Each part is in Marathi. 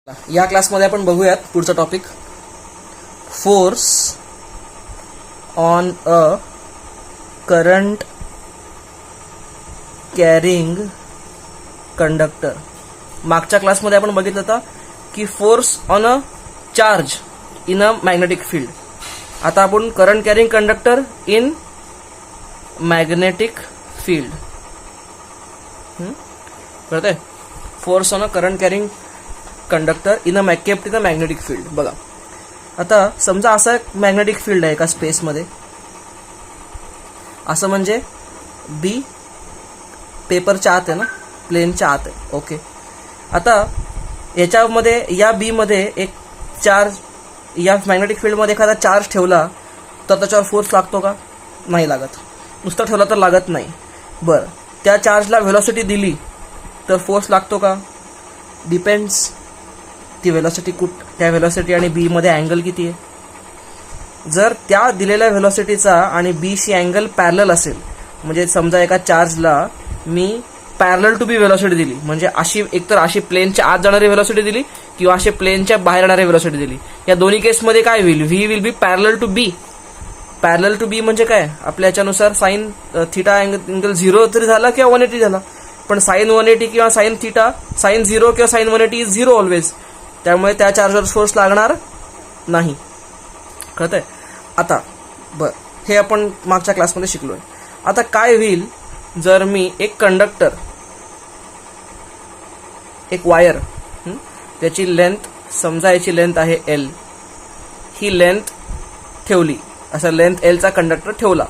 या क्लासमध्ये आपण बघूयात पुढचा topic, force on a current carrying conductor. मागच्या क्लासमध्ये आपण बघितलं होतं की force on a charge in a magnetic field. आता आपण current carrying conductor in magnetic field कळतंय. Force on a current carrying conductor in a kept in a magnetic field. बघा, आता समजा असा एक मॅग्नेटिक फील्ड आहे एका स्पेसमध्ये, असं म्हणजे बी पेपरच्या आत आहे ना, प्लेनच्या आत आहे. ओके, आता याच्यामध्ये या बी मध्ये एक चार्ज, या मॅग्नेटिक फील्डमध्ये एखादा चार्ज ठेवला तर त्याच्यावर फोर्स लागतो का? नाही लागत. नुसता ठेवला तर लागत नाही. बरं, त्या चार्जला व्हेलॉसिटी दिली तर फोर्स लागतो का? डिपेंड्स. ती व्हेलॉसिटी त्या व्हेलॉसिटी आणि बी मध्ये अँगल किती आहे? जर त्या दिलेल्या व्हेलॉसिटीचा आणि बी शी अँगल पॅरलल असेल, म्हणजे समजा एका चार्जला मी पॅरलल टू बी व्हेलॉसिटी दिली, म्हणजे अशी एकतर अशी प्लेनच्या आत जाणारी व्हेलॉसिटी दिली किंवा अशी प्लेनच्या बाहेर येणारी व्हेलॉसिटी दिली, या दोन्ही केसमध्ये काय होईल? V will be parallel to B. Parallel to B म्हणजे काय? आपल्या याच्यानुसार साइन थिटा अँगल 0 तरी झाला किंवा 180 झाला, पण साइन 180 किंवा साइन थिटा, साइन 0 किंवा साइन 180 इज 0 ऑलवेज. त्यामुळे त्या चार्जवर फोर्स लागणार नाही. कळतंय? आता हे आपण मागच्या क्लासमध्ये शिकलोय. आता काय होईल जर मी एक कंडक्टर, एक वायर, त्याची लेंथ समजा, याची लेंथ आहे एल, ही लेंथ ठेवली, असा लेंथ एलचा कंडक्टर ठेवला.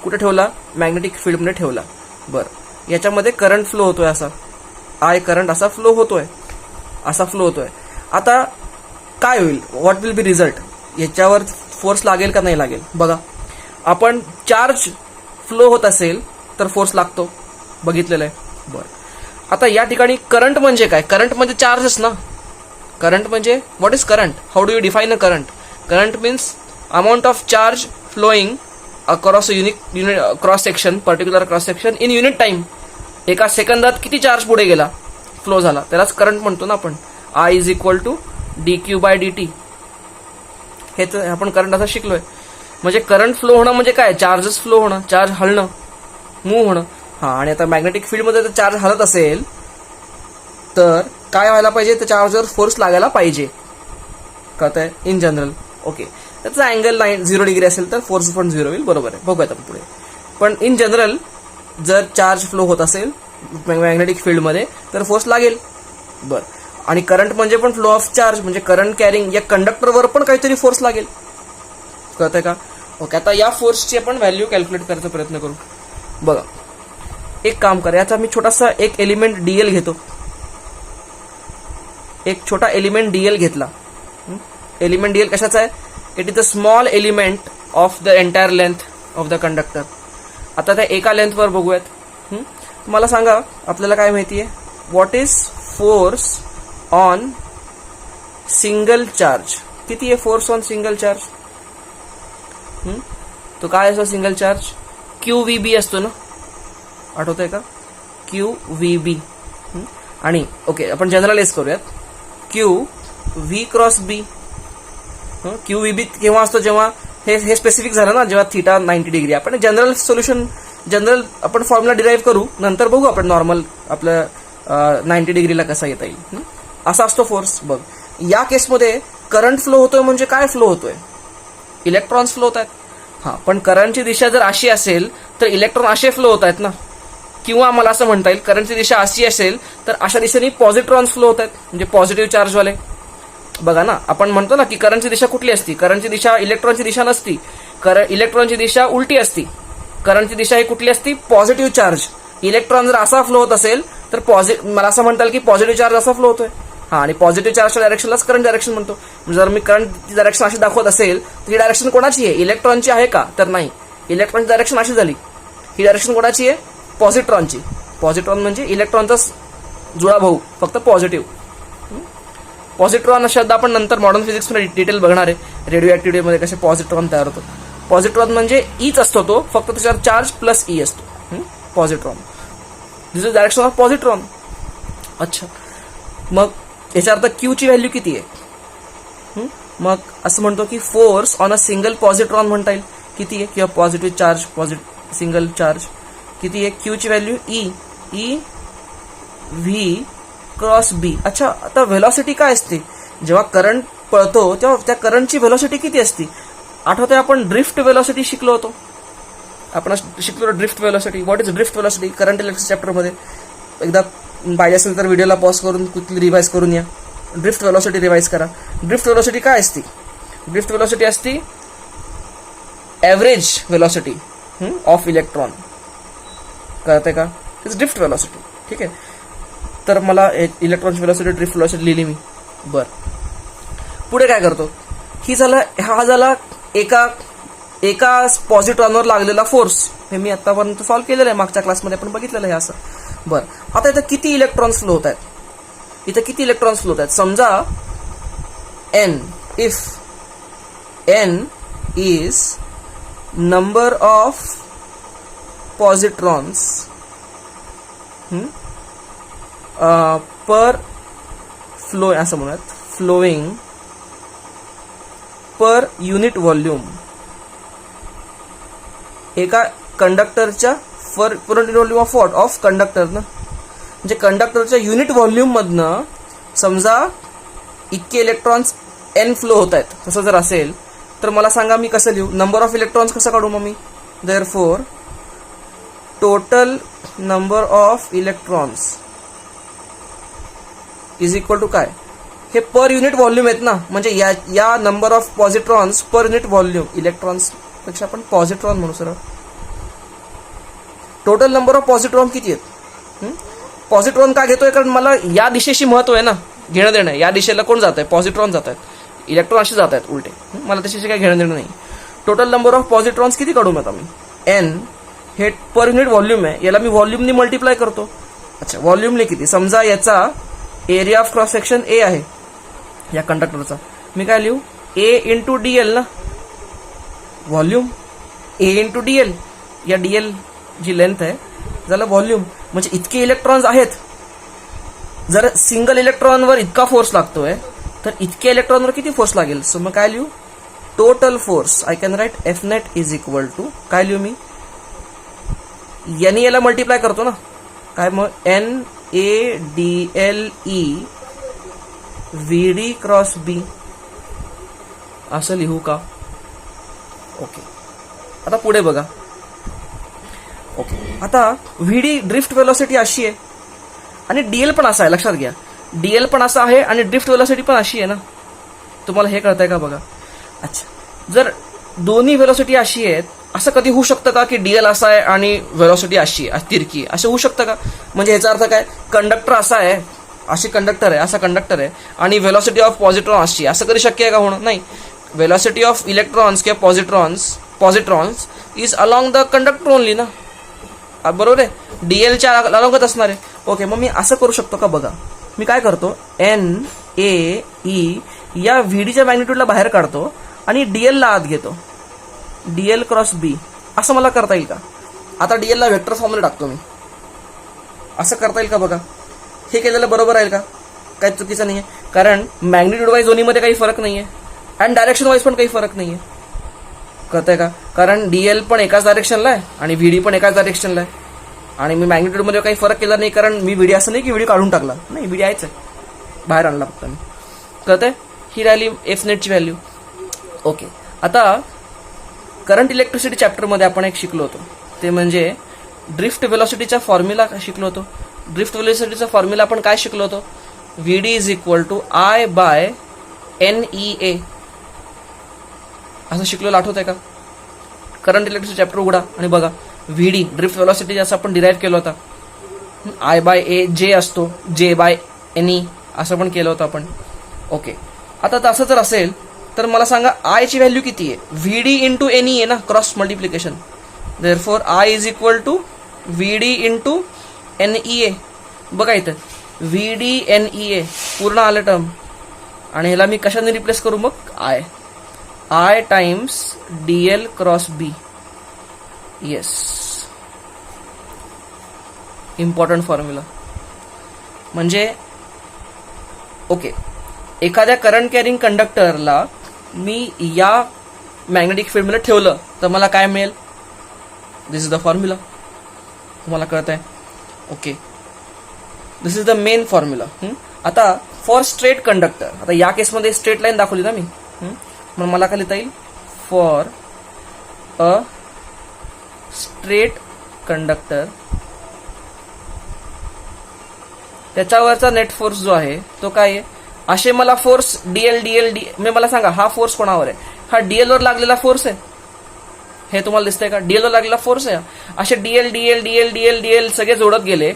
कुठे ठेवला? मॅग्नेटिक फील्डमध्ये ठेवला. बरं, याच्यामध्ये करंट फ्लो होतोय, असा आय करंट असा फ्लो होतोय. आता काय होईल? What will be result? याच्यावर फोर्स लागेल का नाही लागेल? बघा, आपण चार्ज फ्लो होत असेल तर फोर्स लागतो, बघितलेलं आहे. बरं, आता या ठिकाणी करंट म्हणजे काय? करंट म्हणजे चार्जच ना. करंट म्हणजे what is current? How do you define a current? Current means amount of charge flowing across a unit cross section, particular cross section in unit time. एका सेकंदात किती चार्ज पुढे गेला, फ्लो झाला, त्यालाच करंट म्हणतो ना आपण. I is equal to dq by dt. हे तर आपण करंट असं शिकलोय. म्हणजे करंट फ्लो होणं म्हणजे काय? चार्जेस फ्लो होणं, चार्ज हलणं, मूव्ह होणं. आणि आता मॅग्नेटिक फील्डमध्ये जर चार्ज हलत असेल तर काय व्हायला पाहिजे? तर चार्जवर फोर्स लागायला पाहिजे. कळतंय? In general. ओके, त्याचा अँगल 0 डिग्री असेल तर फोर्स पण 0 होईल. बरोबर आहे, बघूयात आपण पुढे. पण इन जनरल जर चार्ज फ्लो होत असेल मॅग्नेटिक फील्डमध्ये तर फोर्स लागेल. बरं, आणि करंट म्हणजे पण फ्लो ऑफ चार्ज, म्हणजे करंट कॅरिंग या कंडक्टरवर पण काहीतरी फोर्स लागेल. कळतंय का? ओके, आता या फोर्सची आपण व्हॅल्यू कॅल्क्युलेट करायचा प्रयत्न करू. बघा, एक काम करा, याचा मी छोटासा एक एलिमेंट डीएल घेतो. एक छोटा एलिमेंट डीएल घेतला. एलिमेंट डीएल कशाचा आहे? It is the small element of the entire length of the conductor. आता त्या एका लेंथवर बघूयात. मला सांगा, आपल्याला काय माहिती आहे? What is force on single charge? किती आहे फोर्स ऑन सिंगल चार्ज? तो काय असतो सिंगल चार्ज? QVB असतो ना, आठवतंय का? QVB. आणि ओके, आपण जनरलाइज करूयात. QV क्रॉस बी. QVB केव्हा असतो? जेव्हा हे स्पेसिफिक झालं ना, जेव्हा थिटा 90 डिग्री. आपण जनरल सोल्युशन, जनरल आपण फॉर्म्युला डिराईव्ह करू, नंतर बघू आपण नॉर्मल आपलं 90 डिग्रीला कसा येता येईल. असा असतो फोर्स. बघ, या केसमध्ये करंट फ्लो होतोय म्हणजे काय फ्लो होतोय? इलेक्ट्रॉन्स फ्लो होत आहेत. पण करंटची दिशा जर अशी असेल तर इलेक्ट्रॉन असे फ्लो होत आहेत ना. किंवा मला असं म्हणता येईल, करंटची दिशा अशी असेल तर अशा दिशेने पॉझिट्रॉन्स फ्लो होत आहेत, म्हणजे पॉझिटिव्ह चार्जवाले. बघा ना, आपण म्हणतो ना की करंटची दिशा कुठली असती? करंटची दिशा इलेक्ट्रॉनची दिशा नसती. इलेक्ट्रॉनची दिशा उलटी असती. करंटची दिशा ही कुठली असती? Positive charge. इलेक्ट्रॉन जर असा फ्लो होत असेल तर मला असं म्हणता येईल की पॉझिटिव्ह चार्ज असा फ्लो होतोय. आणि पॉझिटिव्ह चार्जच्या डायरेक्शनलाच करंट डायरेक्शन म्हणतो. जर मी करंटची डायरेक्शन अशी दाखवत असेल तर ही डायरेक्शन कोणाची आहे? इलेक्ट्रॉनची आहे का? तर नाही. इलेक्ट्रॉनची डायरेक्शन अशी झाली. ही डायरेक्शन कोणाची आहे? पॉझिट्रॉनची. पॉझिट्रॉन म्हणजे इलेक्ट्रॉनचा जुळा भाऊ, फक्त पॉझिटिव्ह. पॉझिट्रॉन शब्द आपण नंतर मॉडर्न फिजिक्समध्ये डिटेल बघणार आहे. रेडिओ ऍक्टिव्हिटीमध्ये कसे पॉझिट्रॉन तयार होतो. पॉझिट्रॉन म्हणजे ईच असतो तो, फक्त त्याच्यावर चार्ज प्लस ई असतो. Positron, this is direction of positron. अच्छा, मग याचा अर्थ क्यूची व्हॅल्यू किती आहे? मग असं म्हणतो की force on a single positron म्हणता येईल किती आहे, किंवा पॉझिटिव्ह चार्ज सिंगल चार्ज किती आहे, क्यूची व्हॅल्यू ई व्ही क्रॉस बी. अच्छा, आता व्हेलॉसिटी काय असते? जेव्हा करंट पळतो तेव्हा त्या करंटची व्हेलॉसिटी किती असते? आठवतंय आपण ड्रिफ्ट व्हेलॉसिटी शिकलो होतो. आपण शिकलो drift velocity. What is drift velocity? Current electric चॅप्टरमध्ये एकदा पाहिजे असेल तर व्हिडिओला पॉज करून कुठली रिवाइज करून या. ड्रिफ्ट व्हेलॉसिटी रिवाइज करा. ड्रिफ्ट व्हेलॉसिटी काय असते? ड्रिफ्ट व्हेलॉसिटी असते ॲव्हरेज व्हेलॉसिटी ऑफ इलेक्ट्रॉन. कळतंय का? It's drift velocity. ठीक आहे, तर मला इलेक्ट्रॉनची व्हेलॉसिटी ड्रिफ्ट व्हेलॉसिटी लिहिली मी. बरं, पुढे काय करतो? हा झाला एका पॉझिट्रॉनवर लागलेला फोर्स. हे मी आतापर्यंत सॉल्व्ह केलेलं आहे, मागच्या क्लासमध्ये आपण बघितलेलं आहे असं. बरं, आता इथं किती इलेक्ट्रॉन्स फ्लो होत आहेत? इथं किती इलेक्ट्रॉन्स फ्लो होत आहेत? समजा N, if N is number of positrons per flow, असं म्हणूयात, फ्लोईंग पर युनिट व्हॉल्यूम. एका कंडक्टरच्या per unit volume of what? Of conductor ना. म्हणजे कंडक्टरच्या युनिट व्हॉल्यूम मधनं समजा इतके इलेक्ट्रॉन्स एन फ्लो होत आहेत, तसं जर असेल तर मला सांगा मी कसं लिहू? नंबर ऑफ इलेक्ट्रॉन्स कसं काढू मग मी? Therefore total number of electrons is equal to काय? हे पर युनिट व्हॉल्यूम आहेत ना, म्हणजे या number of positrons per unit volume. Electrons पेक्षा आपण पॉझिट्रॉन म्हणू सरळ. टोटल नंबर ऑफ पॉझिट्रॉन किती आहेत? पॉझिट्रॉन का घेतोय? कारण मला या दिशेशी महत्व आहे ना, घेणं देणं. या दिशेला कोण जात आहे? पॉझिट्रॉन जात आहेत. इलेक्ट्रॉन असे जात आहेत उलटे. मला त्याच्याशी काही घेणं देणं नाही. टोटल नंबर ऑफ पॉझिट्रॉन्स किती काढू आता मी? एन हे पर युनिट व्हॉल्यूम आहे, याला मी व्हॉल्यूमनी मल्टिप्लाय करतो. अच्छा, व्हॉल्यूमने किती? समजा याचा area of cross section A आहे या कंडक्टरचा. मी काय लिहू? ए इंटू डीएल ना, व्हॉल्यूम ए इंटू डीएल. या डीएल जी लेंथ आहे झालं व्हॉल्यूम. म्हणजे इतके इलेक्ट्रॉन्स आहेत. जर सिंगल इलेक्ट्रॉनवर इतका फोर्स लागतोय तर इतक्या इलेक्ट्रॉनवर किती फोर्स लागेल? सो मग काय लिहू? Total force. I can write F net is equal to काय लिहू मी? याला मल्टिप्लाय करतो ना. काय मग? N A D L E V D cross B असं लिहू का? ओके, आता पुढे बघा. ओके, आता व्ही डी ड्रिफ्ट व्हेलॉसिटी अशी आहे आणि डीएल पण असा आहे. लक्षात घ्या, डीएल पण असा आहे आणि ड्रिफ्ट व्हेलॉसिटी पण अशी आहे ना. तुम्हाला हे कळतंय का? बघा. अच्छा, जर दोन्ही व्हेलॉसिटी अशी आहेत, असं कधी होऊ शकतं का की डीएल असा आहे आणि व्हेलॉसिटी अशी आहे, तिरकी? असं होऊ शकतं का? म्हणजे याचा अर्थ काय? कंडक्टर असा आहे, अशी कंडक्टर आहे, असा कंडक्टर आहे आणि व्हेलॉसिटी ऑफ पॉझिट्रॉन अशी. असं कधी शक्य आहे का होणं? नाही. व्हेलॉसिटी ऑफ इलेक्ट्रॉन्स किंवा positrons is along the conductor only ना. बरोबर आहे, डीएलच्या अलॉंगच असणार आहे. ओके, मग मी असं करू शकतो का? बघा, मी काय करतो? एन ए ई या व्हीडीच्या मॅग्निट्यूडला बाहेर काढतो आणि डीएलला आत घेतो. डीएल क्रॉस बी असं मला करता येईल का? आता डीएलला व्हेक्टर फॉर्मला टाकतो मी. असं करता येईल का? बघा, हे केलेलं बरोबर आहे का? काही चुकीचं नाही आहे, कारण मॅग्निट्यूड वाईज दोन्हीमध्ये काही फरक नाही आहे आणि डायरेक्शन वाईज पण काही फरक नाही आहे. कळतंय का? कारण डीएल पण एकाच डायरेक्शनला आहे आणि व्हीडी पण एकाच डायरेक्शनला आहे आणि मी मॅग्निट्यूडमध्ये काही फरक केला नाही, कारण मी व्हीडी असं नाही की व्हीडी काढून टाकला. नाही, व्हीडी आहेच आहे, बाहेर आणला फक्त मी. कळतंय? ही राहिली एफ नेटची व्हॅल्यू. ओके, आता करंट इलेक्ट्रिसिटी चॅप्टरमध्ये आपण एक शिकलो होतो, ते म्हणजे ड्रिफ्ट व्हेलॉसिटीचा फॉर्म्युला शिकलो होतो. ड्रिफ्ट व्हेलॉसिटीचा फॉर्म्युला आपण काय शिकलो होतो? VD is equal to I by N E A असं शिकलेलं आठवत आहे का? करंट इलेक्ट्रिसिटी चॅप्टर उघडा आणि बघा. व्हीडी ड्रिफ्ट व्हेलॉसिटी जसं आपण डिराईव्ह केलं होता, आय बाय ए जे असतो, जे बाय एन ई असं पण केलं होतं आपण. ओके, आता तसं जर असेल तर मला सांगा आय ची व्हॅल्यू किती आहे? व्हीडी इंटू एन ई आहे ना, cross multiplication. Therefore I is equal to VD into N E A. बघा इथं व्हीडी एन ई ए पूर्ण आलं टर्म आणि ह्याला मी कशाने रिप्लेस करू मग? I times DL cross B. Yes, important formula. म्हणजे ओके, एखाद्या करंट कॅरिंग कंडक्टरला मी या मॅग्नेटिक फील्डमध्ये ठेवलं तर मला काय मिळेल? This is the formula. तुम्हाला कळत आहे? Okay, this is the main formula. आता फॉर स्ट्रेट कंडक्टर, आता या केसमध्ये स्ट्रेट लाईन दाखवली ना मी, मग मला काय लिहिता येईल? फॉर अ स्ट्रेट कंडक्टर त्याच्यावरचा नेट फोर्स जो आहे तो काय आहे? असे मला फोर्स डीएल मी मला सांगा हा फोर्स कोणावर आहे? हा डीएल वर लागलेला फोर्स आहे. हे तुम्हाला दिसतंय का? डीएल वर लागलेला फोर्स आहे. असे डीएल सगळे जोडत गेले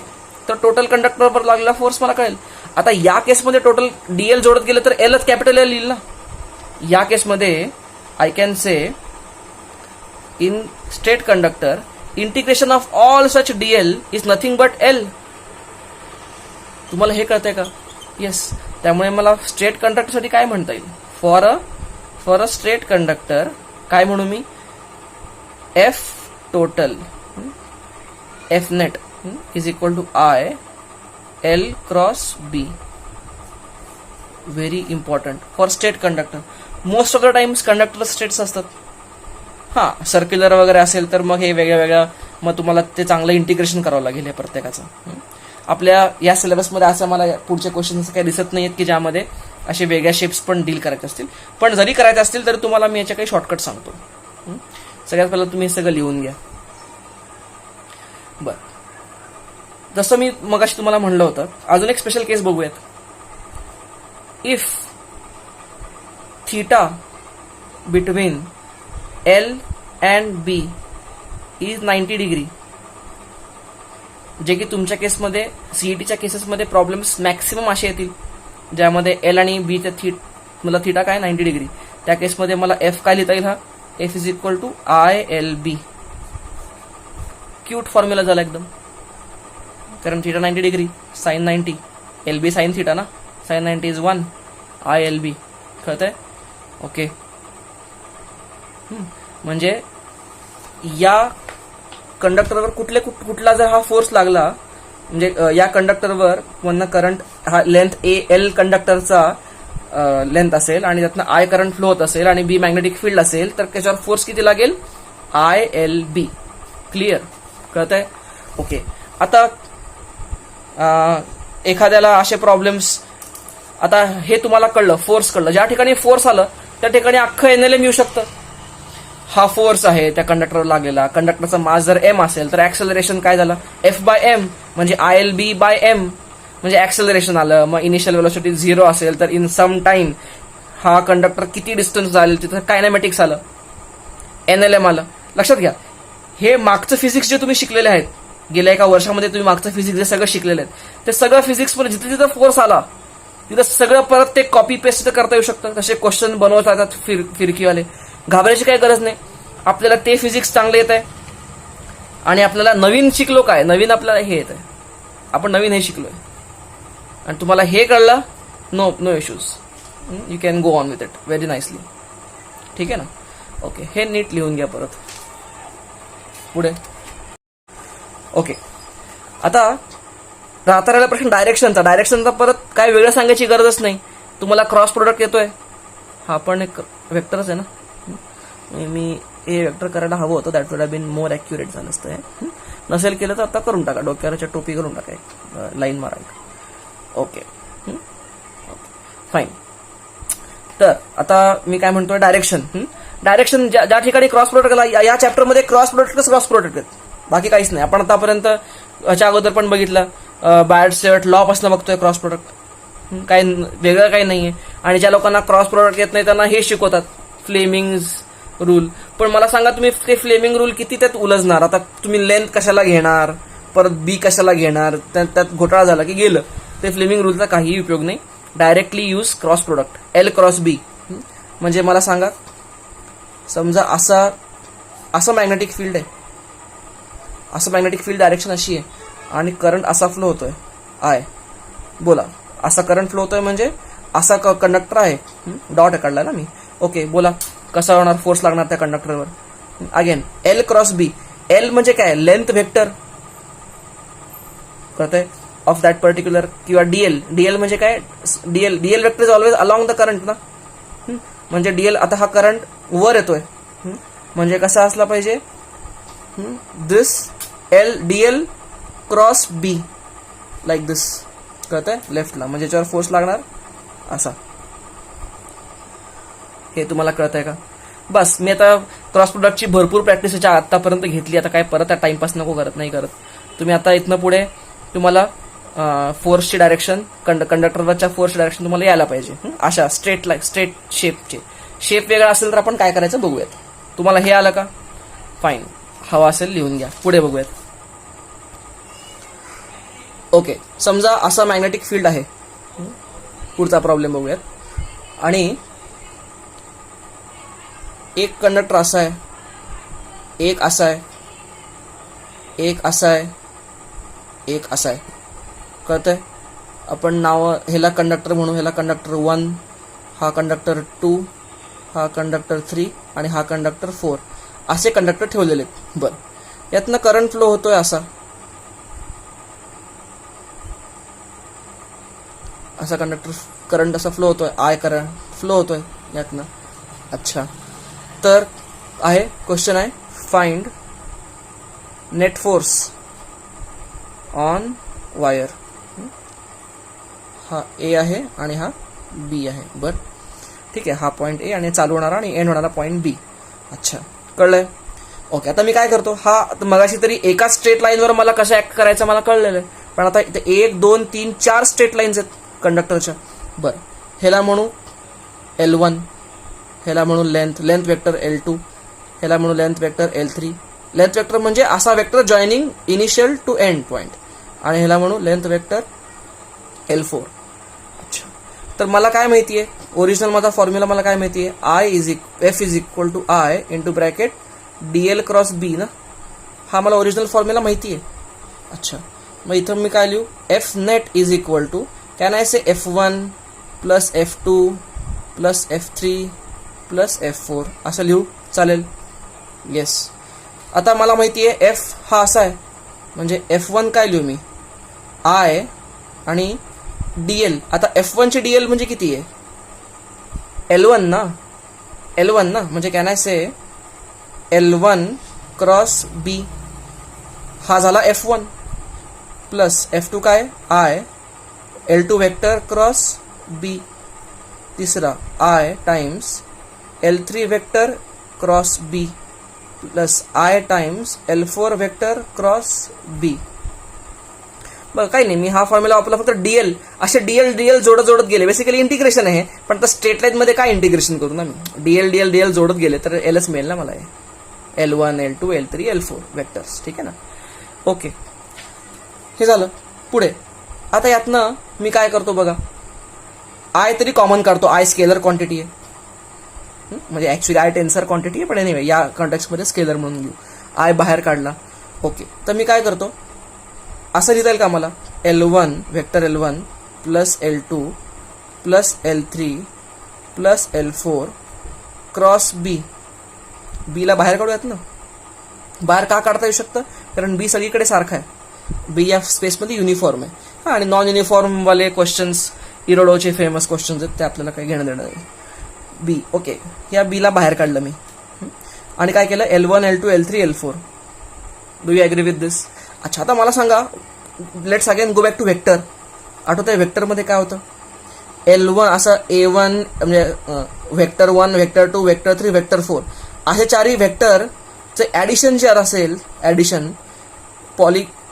तर टोटल कंडक्टरवर लागलेला फोर्स मला कळेल. आता या केसमध्ये टोटल डीएल जोडत गेले तर एलच कॅपिटल एल येईल ना. या केसमध्ये I can say in straight conductor integration of all such Diehl is nothing but L. तुम्हाला हे कळतंय का? येस. त्यामुळे मला स्ट्रेट कंडक्टरसाठी काय म्हणता येईल? फॉर अ स्ट्रेट कंडक्टर काय म्हणू मी? F total F net is equal to I L cross B. Very important for straight conductor. Most of the times conductor straights असतात. हा, सर्क्युलर वगैरे असेल तर मग हे वेगळ्या मग तुम्हाला ते चांगलं इंटिग्रेशन करावं लागेल हे प्रत्येकाचं. आपल्या या सिलेबसमध्ये असं मला पुढचे क्वेश्चन्स काही दिसत नाहीत की ज्यामध्ये असे वेगळ्या शेप्स पण डील करायचे असतील. पण जरी करायचे असतील तरी तुम्हाला मी याच्या काही शॉर्टकट सांगतो. सगळ्यात पहिला तुम्ही हे सगळं लिहून घ्या. बरं, जसं मी मगाशी तुम्हाला म्हणलं होतं, अजून एक स्पेशल केस बघूयात. If theta between L and B is 90 degree, जे की तुमच्या केसमध्ये सीईटीच्या केसेसमध्ये प्रॉब्लेम्स मॅक्सिमम असे येतील ज्यामध्ये एल आणि बीच्या मला थीटा काय 90 डिग्री. त्या केसमध्ये मला एफ काय लिहिता येईल? हा F is equal to I L B. Cute formula झाला एकदम, कारण theta 90 degree, sine 90, L B sine theta ना, sine 90 is 1 I L B. कळतंय? ओके. म्हणजे या कंडक्टरवर कुठला जर हा फोर्स लागला, म्हणजे या कंडक्टरवर म्हणणं करंट हा लेंथ ए एल कंडक्टरचा लेंथ असेल आणि त्यातनं आय करंट फ्लो होत असेल आणि बी मॅग्नेटिक फील्ड असेल तर त्याच्यावर फोर्स किती लागेल? I L B. क्लिअर? कळतंय? ओके. आता एखाद्याला असे प्रॉब्लेम्स, आता हे तुम्हाला कळलं, फोर्स कळलं. ज्या ठिकाणी फोर्स आलं त्या ठिकाणी अख्खं एनएलएम येऊ शकतं. हा फोर्स आहे त्या कंडक्टरवर लागलेला, कंडक्टरचा मास जर एम असेल तर ऍक्सेलरेशन काय झालं? एफ बाय एम, म्हणजे I L B by M, म्हणजे ऍक्सेलरेशन आलं. मग इनिशियल व्हेलॉसिटी 0 असेल तर इन सम टाइम हा कंडक्टर किती डिस्टन्स जाईल तिथं कायनेमॅटिक्स आलं, एनएलएम आलं. लक्षात घ्या, हे मागचं फिजिक्स जे तुम्ही शिकलेले आहेत, गेल्या एका वर्षामध्ये तुम्ही मागचं फिजिक्स जे सगळं शिकलेले आहेत, ते सगळं फिजिक्स मध्ये जिथे जिथं फोर्स आला तिथं सगळं परत ते कॉपी पेस्ट करता येऊ शकतं. तसे क्वेश्चन बनवता येतात फिरकीवाले. घाबरायची काही गरज नाही. आपल्याला ते फिजिक्स चांगलं येत आहे आणि आपल्याला नवीन शिकलो काय, नवीन आपल्याला हे येत आहे, आपण नवीन हे शिकलोय आणि तुम्हाला हे कळलं, no issues, you can go on with it very nicely. ठीक आहे ना? ओके, हे नीट लिहून घ्या परत पुढे. ओके, आता राहता राहिला प्रश्न डायरेक्शनचा परत काय वेगळं सांगायची गरजच नाही. तुम्हाला क्रॉस प्रोडक्ट येतोय, हा पण एक वेक्टरच आहे ना. मी हे वेक्टर करायला हवं होतं, that would have been more accurate झालं असतं. नसेल केलं तर आता करून टाका, डोक्यावरच्या टोपी करून टाका, लाईन मारा. Okay fine. तर आता मी काय म्हणतोय, डायरेक्शन ज्या ठिकाणी क्रॉस प्रोडक्ट आला, या चॅप्टरमध्ये क्रॉस प्रोडक्ट आहेत, बाकी काहीच नाही. आपण आतापर्यंत याच्या अगोदर पण बघितलं, बायट लॉ पासून बघतोय क्रॉस प्रोडक्ट, काही वेगळं काही नाहीये. आणि ज्या लोकांना क्रॉस प्रोडक्ट येत नाही त्यांना हे शिकवतात, फ्लेमिंग्ज रूल. पण मला सांगा, तुम्ही ते फ्लेमिंग रूल किती त्यात उलझणार? आता तुम्ही लेंथ कशाला घेणार, परत बी कशाला घेणार, त्यात घोटाळा झाला की गेलं. ते फ्लेमिंग रूलचा काहीही उपयोग नाही. Directly use cross product, L cross B. म्हणजे मला सांगा, समजा असं मॅग्नेटिक फील्ड आहे, असं मॅग्नेटिक फील्ड डायरेक्शन अशी आहे आणि करंट असा फ्लो होतोय आय. बोला, असा करंट फ्लो होतोय म्हणजे असा कंडक्टर आहे, डॉट काढला ना मी. ओके, बोला कसा होणार फोर्स लागणार त्या कंडक्टरवर? अगेन एल क्रॉस बी. एल म्हणजे काय? Length vector. कळतंय? ऑफ दॅट पर्टिक्युलर, किंवा डीएल म्हणजे काय, Diehl vector is always along the current ना. म्हणजे डीएल, आता हा करंट वर येतोय, म्हणजे कसा असला पाहिजे, दिस डीएल क्रॉस बी लाईक दिस, कळतंय, लेफ्टला, म्हणजे याच्यावर फोर्स लागणार असा. हे तुम्हाला कळतंय का? बस, मी आता क्रॉस प्रोडक्टची भरपूर प्रॅक्टिस याच्या आतापर्यंत घेतली. आता काय परत टाइमपास नको करत, नाही करत. तुम्ही आता इथनं पुढे तुम्हाला फोर्सची डायरेक्शन, कंडक्टरवरच्या फोर्सची डायरेक्शन तुम्हाला यायला पाहिजे. अशा स्ट्रेट शेपचे. शेप वेगळा असेल तर आपण काय करायचं बघूयात. तुम्हाला हे आलं का? फाईन. हवा असेल लिहून घ्या. पुढे बघूयात. ओके, समजा असा मॅग्नेटिक फील्ड आहे. पुढचा प्रॉब्लेम बघूयात. आणि एक कंडक्टर असा आहे, एक असा आहे, एक असा आहे, एक असा आहे. कळतंय? आपण नाव ह्याला कंडक्टर म्हणू. ह्याला कंडक्टर 1, हा कंडक्टर 2, हा कंडक्टर 3 आणि हा कंडक्टर 4 असे कंडक्टर ठेवलेले आहेत. बरं, यातनं करंट फ्लो होतोय असा कंडक्टर करंट असा फ्लो होतोय, आय करंट फ्लो होतोय यातनं. अच्छा, तर आहे क्वेश्चन आहे, find net force on wire. हा ए आहे आणि हा बी आहे. बर, ठीक आहे. हा पॉईंट ए आणि चालू होणारा आणि एंड होणारा पॉईंट बी. अच्छा, कळलंय? ओके, आता मी काय करतो, हा मगाशी तरी एका स्ट्रेट लाईनवर मला कसं ऍक्ट करायचं मला कळलेलं आहे. पण आता इथे 1, 2, 3, 4 स्ट्रेट लाईन्स आहेत कंडक्टरच्या. बरं, ह्याला म्हणू L1, ह्याला म्हणू लेंथ वेक्टर L2, ह्याला म्हणू length vector L3. Length vector म्हणजे असा vector joining initial to end point. आणि ह्याला म्हणू लेंथ वेक्टर L4. अच्छा, तर मला काय माहितीये, ओरिजिनल माझा फॉर्म्युला मला काय माहितीये, F is equal to I into bracket DL cross B ना. हा मला ओरिजिनल फॉर्म्युला माहितीये. अच्छा, मग इथं मी काय लिहू, F net is equal to, can I say F1 plus F2 plus F3 plus F4 असं लिहू, चालेल? येस. आता मला माहितीये F हा असा आहे, म्हणजे F1 काय लिहू मी, I आणि DL. आता F1 ची DL म्हणजे किती आहे, L1 ना. म्हणजे can I say L1 cross B. हा झाला F1 प्लस F2 काय, I, L2 vector cross B. तिसरा I times L3 vector cross B plus I times L4 vector cross B. बघ, काही नाही, मी हा फॉर्म्युला वापरला, फक्त डीएल असे डीएल जोडत गेले. बेसिकली इंटिग्रेशन आहे, पण आता स्ट्रेट लाईन मध्ये काय इंटिग्रेशन करू ना मी, डीएल जोडत गेले तर एलच मिळेल ना मला. L1, L2, L3, L4 vectors. ठीक आहे ना. ओके, हे झालं. पुढे आता यातनं मी काय करतो बघा, आय तरी कॉमन काढतो. आय स्केलर क्वांटिटी आहे, म्हणजे ऍक्च्युली आय टेन्सर क्वांटिटी आहे, पण एनिवे या कॉन्टेक्स्ट स्केलर म्हणून घेऊ. आय बाहेर काढला. ओके, तर मी काय करतो, असं लिहिता येईल का मला, L1 vector L1 plus L2 plus L3 plus L4 cross B. बीला बाहेर काढूयात ना. बाहेर का काढता येऊ शकतं, कारण बी सगळीकडे सारखा आहे. बी या स्पेसमध्ये युनिफॉर्म आहे. हा, आणि नॉन युनिफॉर्म वाले क्वेश्चन्स इरोडोचे फेमस क्वेश्चन्स आहेत, ते आपल्याला काही घेणं देणं नाही. बी. ओके, या बीला बाहेर काढलं मी आणि काय केलं, L1, L2, L3, L4. Do you agree with this? अच्छा, आता मला सांगा, let's again go back to vector. आठवतंय व्हेक्टरमध्ये काय होतं, L1 असं A1 म्हणजे व्हेक्टर 1, व्हेक्टर 2, व्हेक्टर 3, व्हेक्टर 4 असे चारही व्हेक्टरचे ॲडिशन जे असेल, ॲडिशन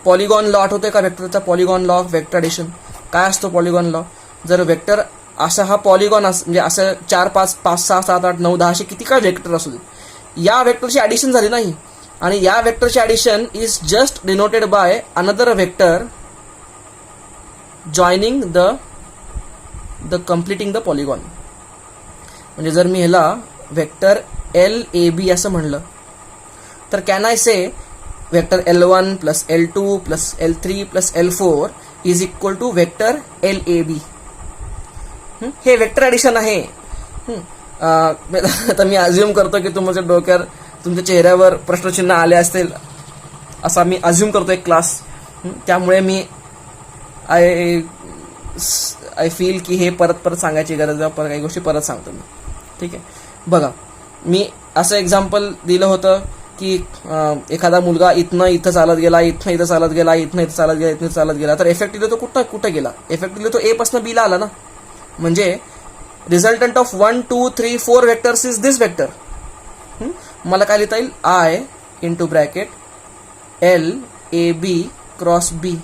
पॉलिगॉन लॉ आठवतोय का व्हेक्टरचा, polygon law of vector addition. काय असतो पॉलिगॉन लॉ, जर व्हेक्टर असा हा पॉलिगॉन म्हणजे असं 4, 5, 6, 7, 8, 9, 10 असे किती काय व्हेक्टर असू दे, या व्हेक्टरची ॲडिशन झाली नाही, आणि या व्हेक्टरची addition is just denoted by another vector joining the completing the polygon. म्हणजे जर मी ह्याला व्हेक्टर LAB असं म्हणलं, तर can I say vector L1 plus L2 plus L3 plus L4 is equal to vector LAB. हे व्हेक्टर ॲडिशन आहे. आता मी अज्युम करतो की तुमच्या डोक्यावर, तुमच्या चेहऱ्यावर प्रश्नचिन्ह आले असतील असा मी अज्युम करतो एक क्लास. त्यामुळे मी आय फील की हे परत परत सांगायची गरज आहे, काही गोष्टी परत सांगतो मी. ठीक आहे, बघा मी असं एक्झाम्पल दिलं होतं की एखादा मुलगा इथं चालत गेला, इथं चालत गेला, इथं चालत गेला, इथं चालत गेला, तर इफेक्टिव्हली तो कुठं गेला? इफेक्टिव्हली तो ए पासून बी ला आला ना. म्हणजे resultant of 1 2 3 4 vectors is this vector. मला काय लिहिता येईल? I into bracket L A B cross B.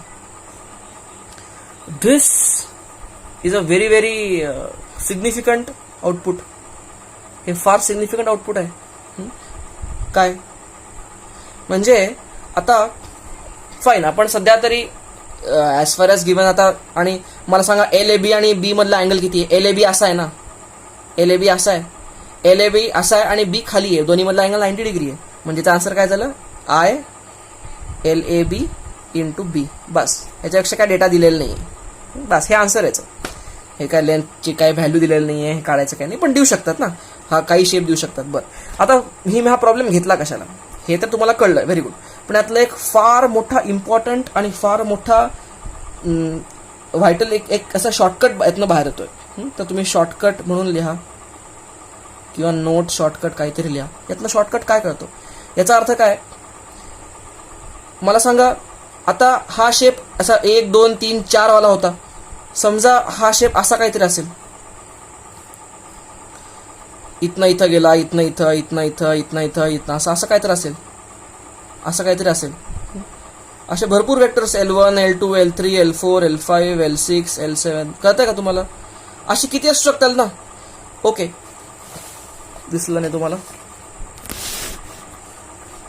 This is a very very significant output. हे फार सिग्निफिकंट आउटपुट आहे. काय म्हणजे आता फाईन, आपण सध्या तरी ॲज फार ॲज गिवन आता, आणि मला सांगा एल ए बी आणि बी मधला अँगल किती आहे? एल ए बी असा आहे ना, एल ए बी असा आहे, एल ए बी असा आहे आणि बी खाली आहे, दोन्ही मधला अँगल 90 डिग्री आहे. म्हणजे त्याचा आन्सर काय झालं? I L A B into B. बस, याच्यापेक्षा काय डेटा दिलेला नाही आहे. बस हे आन्सर याचं. हे काय लेंथची काय व्हॅल्यू दिलेली नाही आहे, हे काढायचं काय नाही, पण देऊ शकतात ना, हा काही शेप देऊ शकतात. बरं, आता मी हा प्रॉब्लेम घेतला कशाला हे तर तुम्हाला कळलं, व्हेरी गुड. पण यातलं एक फार मोठा इम्पॉर्टंट आणि फार मोठा व्हायटल एक असा शॉर्टकट यातनं बाहेर येतोय. तर तुम्ही शॉर्टकट म्हणून लिहा किंवा नोट शॉर्टकट काहीतरी लिहा. यातलं शॉर्टकट काय करतो? याचा अर्थ काय? मला सांगा, आता हा शेप असा 1 2 3 4 वाला होता. समजा हा शेप असा काहीतरी असेल, इथनं इथं गेला, इथनं इथं, इथनं इथं, इथनं इथं, इथनं असं काहीतरी असेल, असं काहीतरी असेल. असे भरपूर vectors L1 L2 L3 L4 L5 L6 L7 कळतंय का तुम्हाला? अशी किती असू शकतात ना. ओके, दिसलं नाही तुम्हाला?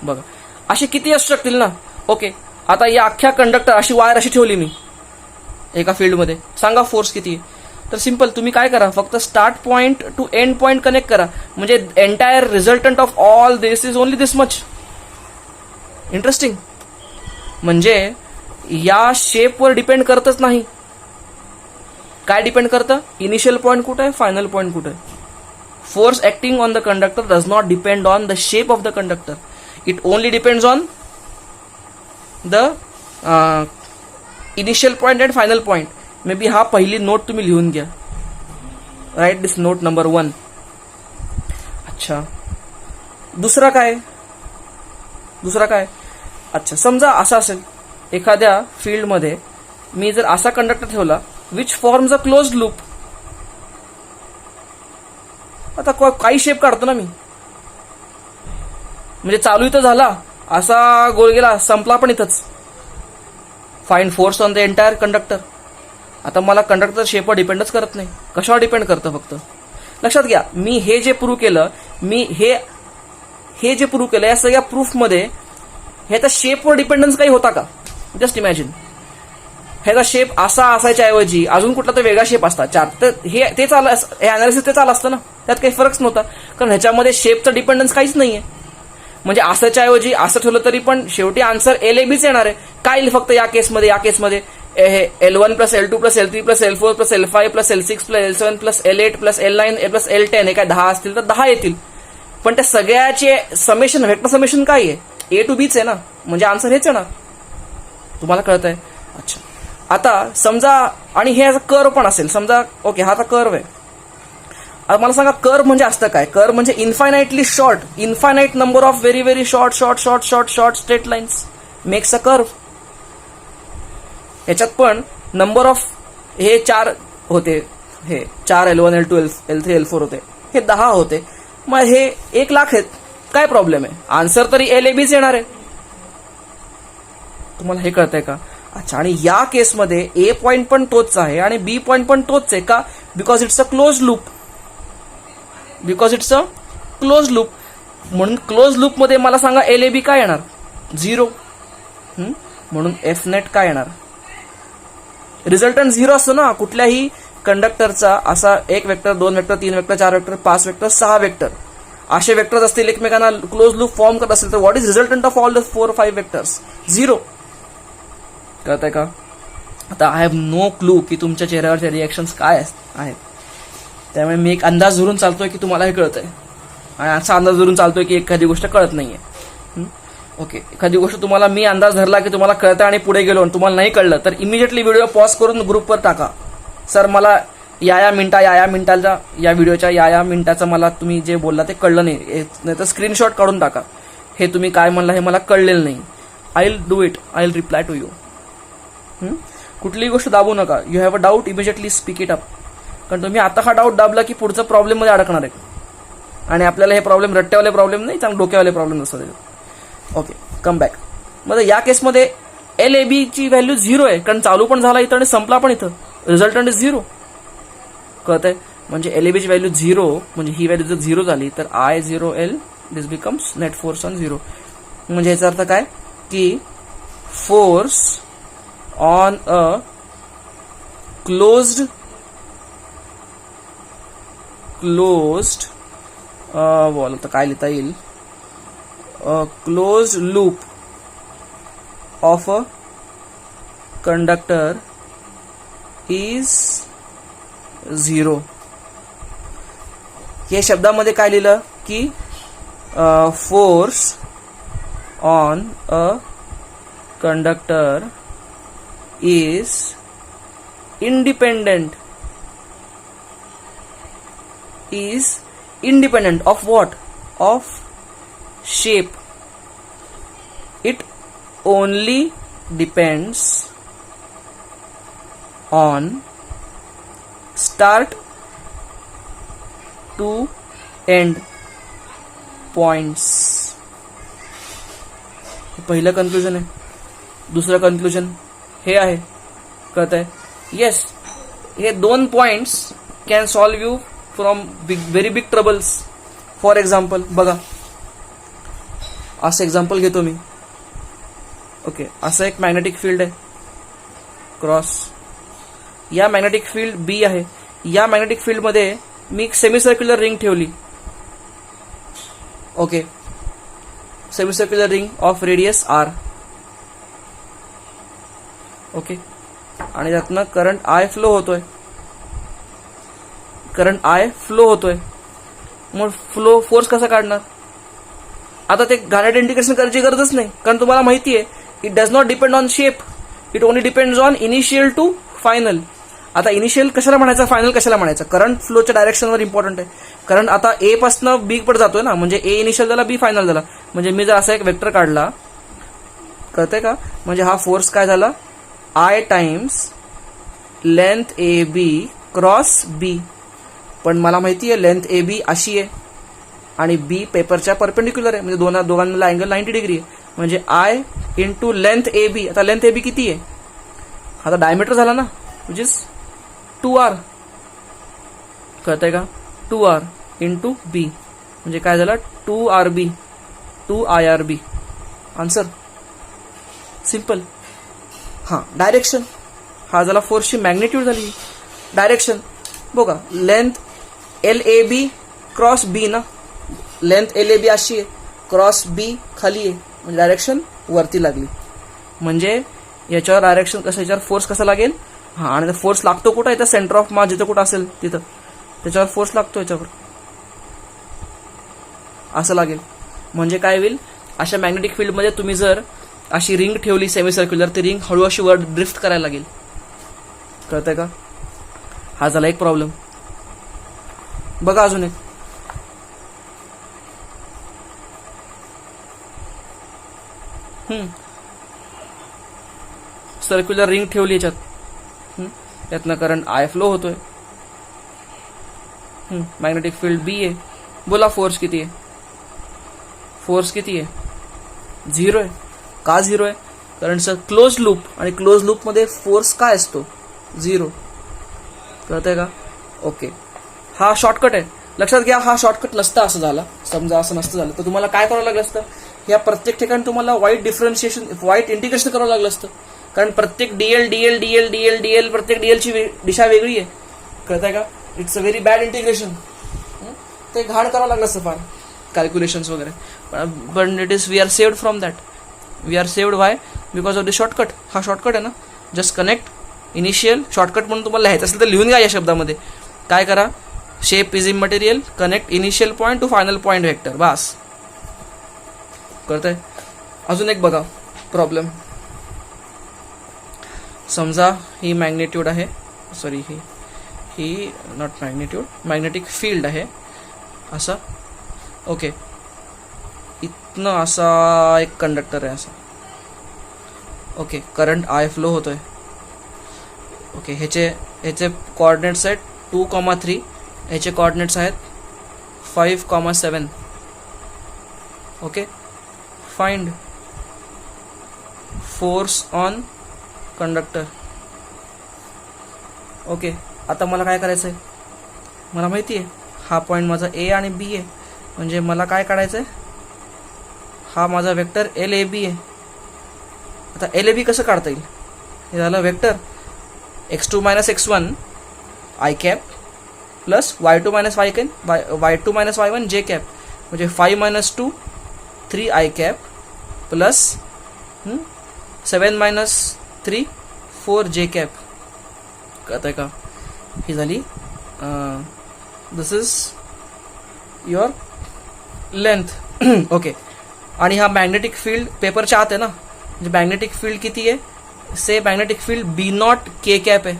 बघा, अशी किती असू शकतील ना. ओके, आता या अख्ख्या कंडक्टर अशी वायर अशी ठेवली मी एका फील्डमध्ये. सांगा फोर्स किती आहे? तर सिंपल, तुम्ही काय करा, फक्त start point two end point connect करा. म्हणजे entire resultant of all this is only this much. Interesting. म्हणजे या शेपवर डिपेंड करतच नाही. काय डिपेंड करतं? इनिशियल पॉइंट कुठं आहे, फायनल पॉइंट कुठं आहे. Force acting on the conductor does not depend on the shape of the conductor. It only depends on the initial point and final point. May be हा पहिली नोट तुम्ही लिहून घ्या. राईट दिस नोट नंबर 1. अच्छा, दुसरा काय? अच्छा, समजा असा असेल, एखाद्या फील्डमध्ये मी जर असा कंडक्टर ठेवला which forms a closed loop. आता काही शेप काढतो ना मी, म्हणजे चालू इथं झाला, असा गोल गेला, संपला पण इथंच. Find force on the entire conductor. आता मला कंडक्टर शेपवर डिपेंडच करत नाही. कशावर डिपेंड करतं? फक्त लक्षात घ्या, मी हे जे प्रूव्ह केलं, हे जे प्रूव्ह केलं, या सगळ्या प्रूफमध्ये ह्याचा शेपवर डिपेंडन्स काही होता का? जस्ट इमॅजिन, ह्याचा शेप असा असायच्या ऐवजी अजून कुठला तर वेगळा शेप असता 4, तर हे अनालिसिस ते असतं ना, त्यात काही फरकच नव्हता, कारण ह्याच्यामध्ये शेपचा डिपेंडन्स काहीच नाहीये. म्हणजे असाच्या ऐवजी असं ठेवलं तरी पण शेवटी आन्सर LABच येणार आहे. काय येईल फक्त या केसमध्ये हे L1 plus L2 plus L3 plus L4 plus L5 plus L6 plus L7 plus L8 plus L9 plus L10 हे काय 10 असतील तर 10 येतील. पण त्या सगळ्याचे समेशन, वेक्टर समेशन काय आहे? A to Bच आहे ना, म्हणजे आन्सर हेच येणार. तुम्हाला कळतंय? अच्छा, आता समजा, आणि हे कर्व पण असेल, समजा ओके हा आता कर्व आहे. आता मला सांगा, कर्व म्हणजे असतं काय? कर्व म्हणजे infinitely short, infinite number of very very short straight lines makes a curve. याच्यात पण नंबर ऑफ हे 4 होते, हे 4 L1 L2 L3 L4 होते, हे 10 होते. मग हे 1 लाख आहेत. काय प्रॉब्लेम आहे? आन्सर तरी LABच येणार आहे. तुम्हाला हे कळतंय का? अच्छा, आणि या केसमध्ये A पॉइंट पण तोच आहे आणि B पॉइंट पण तोच आहे का? Because it's a close loop. म्हणून क्लोज लूप मध्ये मला सांगा LAB काय येणार? 0. म्हणून F नेट काय येणार? रिझल्टंट 0 असतो ना कुठल्याही कंडक्टरचा. असा 1 vector, 2 vector, 3 vector, 4 vector, 5 vector, 6 vector असे वेक्टर्स असतील एकमेकांना क्लोज लूप फॉर्म करत असेल तर what is resultant of all the 4 or 5 vectors? 0. कळतंय का? आता आय हॅव नो क्लू की तुमच्या चेहऱ्यावरचे रिएक्शन्स काय आहेत. त्यामुळे मी एक अंदाज धरून चालतोय की तुम्हाला हे कळतंय, आणि असा अंदाज धरून चालतोय की एखादी गोष्ट कळत नाहीये. ओके, एखादी गोष्ट तुम्हाला मी अंदाज धरला की तुम्हाला कळतं आणि पुढे गेलो आणि तुम्हाला नाही कळलं तर इमिजिएटली व्हिडिओ पॉज करून ग्रुपवर टाका, सर मला या मिनिटाचा या व्हिडिओच्या या मिनिटाचं मला तुम्ही जे बोलला ते कळलं नाही तर स्क्रीनशॉट काढून टाका, हे तुम्ही काय म्हणला हे मला कळलेलं नाही. I will do it, I will reply to you. कुठलीही गोष्ट दाबू नका. You have a doubt, immediately speak it up. कारण तुम्ही आता हा डाऊट दाबला की पुढचा प्रॉब्लेममध्ये अडकणार आहे आणि आपल्याला हे प्रॉब्लेम रट्ट्यावाले प्रॉब्लेम नाही, चांगले डोक्यावाले प्रॉब्लेम नसतात. Okay, come back. मग या केसमध्ये LAB ची व्हॅल्यू 0 आहे कारण चालू पण झाला इथं आणि संपला पण इथं, रिझल्टंट इज 0. कळत आहे? म्हणजे LAB ची व्हॅल्यू 0, म्हणजे ही व्हॅल्यू जर 0 झाली तर I0L this becomes net force on 0. म्हणजे याचा अर्थ काय की force on a closed wall, तर काय लिहिता येईल, closed loop of a conductor is 0. हे शब्दामध्ये काय लिहिलं की force on a conductor is independent of what? Of shape. It only depends on start to end points. पहिलं कन्क्लुजन आहे. दुसरं कन्क्लुजन हे आहे, कळत आहे? येस, हे 2 points can solve you from very big troubles. For example बघा, असं एक्झाम्पल घेतो मी. ओके, असं एक मॅग्नेटिक फील्ड आहे क्रॉस, या मॅग्नेटिक फील्ड B आहे. या मॅग्नेटिक फील्डमध्ये मी एक सेमी सर्क्युलर रिंग ठेवली. Okay, semi circular ring of radius R. Okay, आणि त्यातनं करंट I फ्लो होतोय. मग फोर्स कसा काढणार? आता ते घाण्यात इंटिग्रेशन करायची गरजच नाही कारण तुम्हाला माहिती आहे it does not depend on shape, it only depends on initial to final. आता इनिशियल कशाला म्हणायचं, फायनल कशाला म्हणायचं? करंट फ्लोच्या डायरेक्शनवर इम्पॉर्टंट आहे. कारण आता A पासून B कडे जातोय ना, म्हणजे A इनिशियल झाला, B फायनल झाला. म्हणजे मी जर असा एक वेक्टर काढला, कळतंय का? म्हणजे हा फोर्स काय झाला, I times length AB cross B. पण मला माहिती आहे लेंथ AB अशी आहे आणि B पेपरच्या परपेंडिक्युलर आहे, म्हणजे दोघांना अँगल 90 डिग्री आहे. म्हणजे I इंटू लेंथ AB. आता लेंथ AB किती आहे? आता डायमीटर झाला ना, विच इज 2R. कळतंय का? 2R इंटू B म्हणजे काय झालं, 2RB, 2IRB. Answer simple. हां, डायरेक्शन, हा झाला फोर्सची मॅग्निट्यूड झाली. डायरेक्शन बघा, लेंथ LAB क्रॉस B ना, लेंथ LAB अशी आहे, क्रॉस B खाली आहे, म्हणजे डायरेक्शन वरती लागली. म्हणजे याच्यावर डायरेक्शन कसं, याच्यावर फोर्स कसा लागेल? हां, आणि फोर्स लागतो कुठं? इथं सेंटर ऑफ मास जिथं कुठं असेल तिथं त्याच्यावर फोर्स लागतो, याच्यावर असं लागेल. म्हणजे काय होईल, अशा मॅग्नेटिक फील्डमध्ये तुम्ही जर अशी रिंग ठेवली सेमी सर्क्युलर, ती रिंग हळू अशी वर ड्रिफ्ट करायला लागेल. कळतंय का? हा झाला एक प्रॉब्लेम. बघा अजून एक, सर्क्युलर रिंग ठेवली याच्यात, यातनं करंट I फ्लो होतोय, मॅग्नेटिक फील्ड B आहे. बोला फोर्स किती आहे? फोर्स किती आहे? 0 आहे. का 0 आहे? कारण सर क्लोज लूप, आणि क्लोज लूप मध्ये फोर्स काय असतो? 0. कळतंय का? ओके, हा शॉर्टकट आहे. लक्षात घ्या, हा शॉर्टकट नसता असं झाला, समजा असं नसतं झालं तर तुम्हाला काय करावं लागलं असतं, या प्रत्येक ठिकाणी तुम्हाला वाईट इंटिग्रेशन करावं लागलं असतं. कारण प्रत्येक DL प्रत्येक DLची दिशा वेगळी आहे. कळतंय का? It's a very bad integration. ते घाण करावं लागलं असतं फार, कॅल्क्युलेशन्स वगैरे. पण it is, we are saved from that. We are saved why? Because of the shortcut. हा शॉर्टकट आहे ना, जस्ट कनेक्ट इनिशियल. शॉर्टकट म्हणून तुम्हाला लिहायचं असेल तर लिहून घ्या या शब्दामध्ये. काय करा, shape is immaterial, connect initial point to final point vector, बस. कळतंय? अजून एक बघा प्रॉब्लेम. समजा ही मॅग्नेट्यूड आहे, सॉरी ही नॉट मॅग्नेट्यूड, मॅग्नेटिक फील्ड आहे असा. ओके, इथनं असा एक कंडक्टर आहे असा. ओके, करंट आय फ्लो होतोय. ओके, ह्याचे कोऑर्डिनेट्स आहेत 2,3. ह्याचे कोऑर्डिनेट्स आहेत 5,7. Okay, find force on conductor. Okay, आता मला काय करायचं आहे, मला माहिती आहे हा पॉईंट माझा ए आणि बी आहे, म्हणजे मला काय काढायचं आहे, हा माझा वेक्टर एल ए बी आहे. आता एल ए बी कसं काढता येईल, हे झालं vector x2 - x1 I cap plus y2 - y2 - y1 जे कॅप, म्हणजे 5 - 2 3 I cap plus 7 - 3 4 J cap. कळतंय का? ही झाली दिस इज युअर लेंथ. ओके, आणि हा मॅग्नेटिक फील्ड पेपरच्या आत आहे ना, म्हणजे मॅग्नेटिक फील्ड किती आहे, say magnetic field B naught K cap आहे.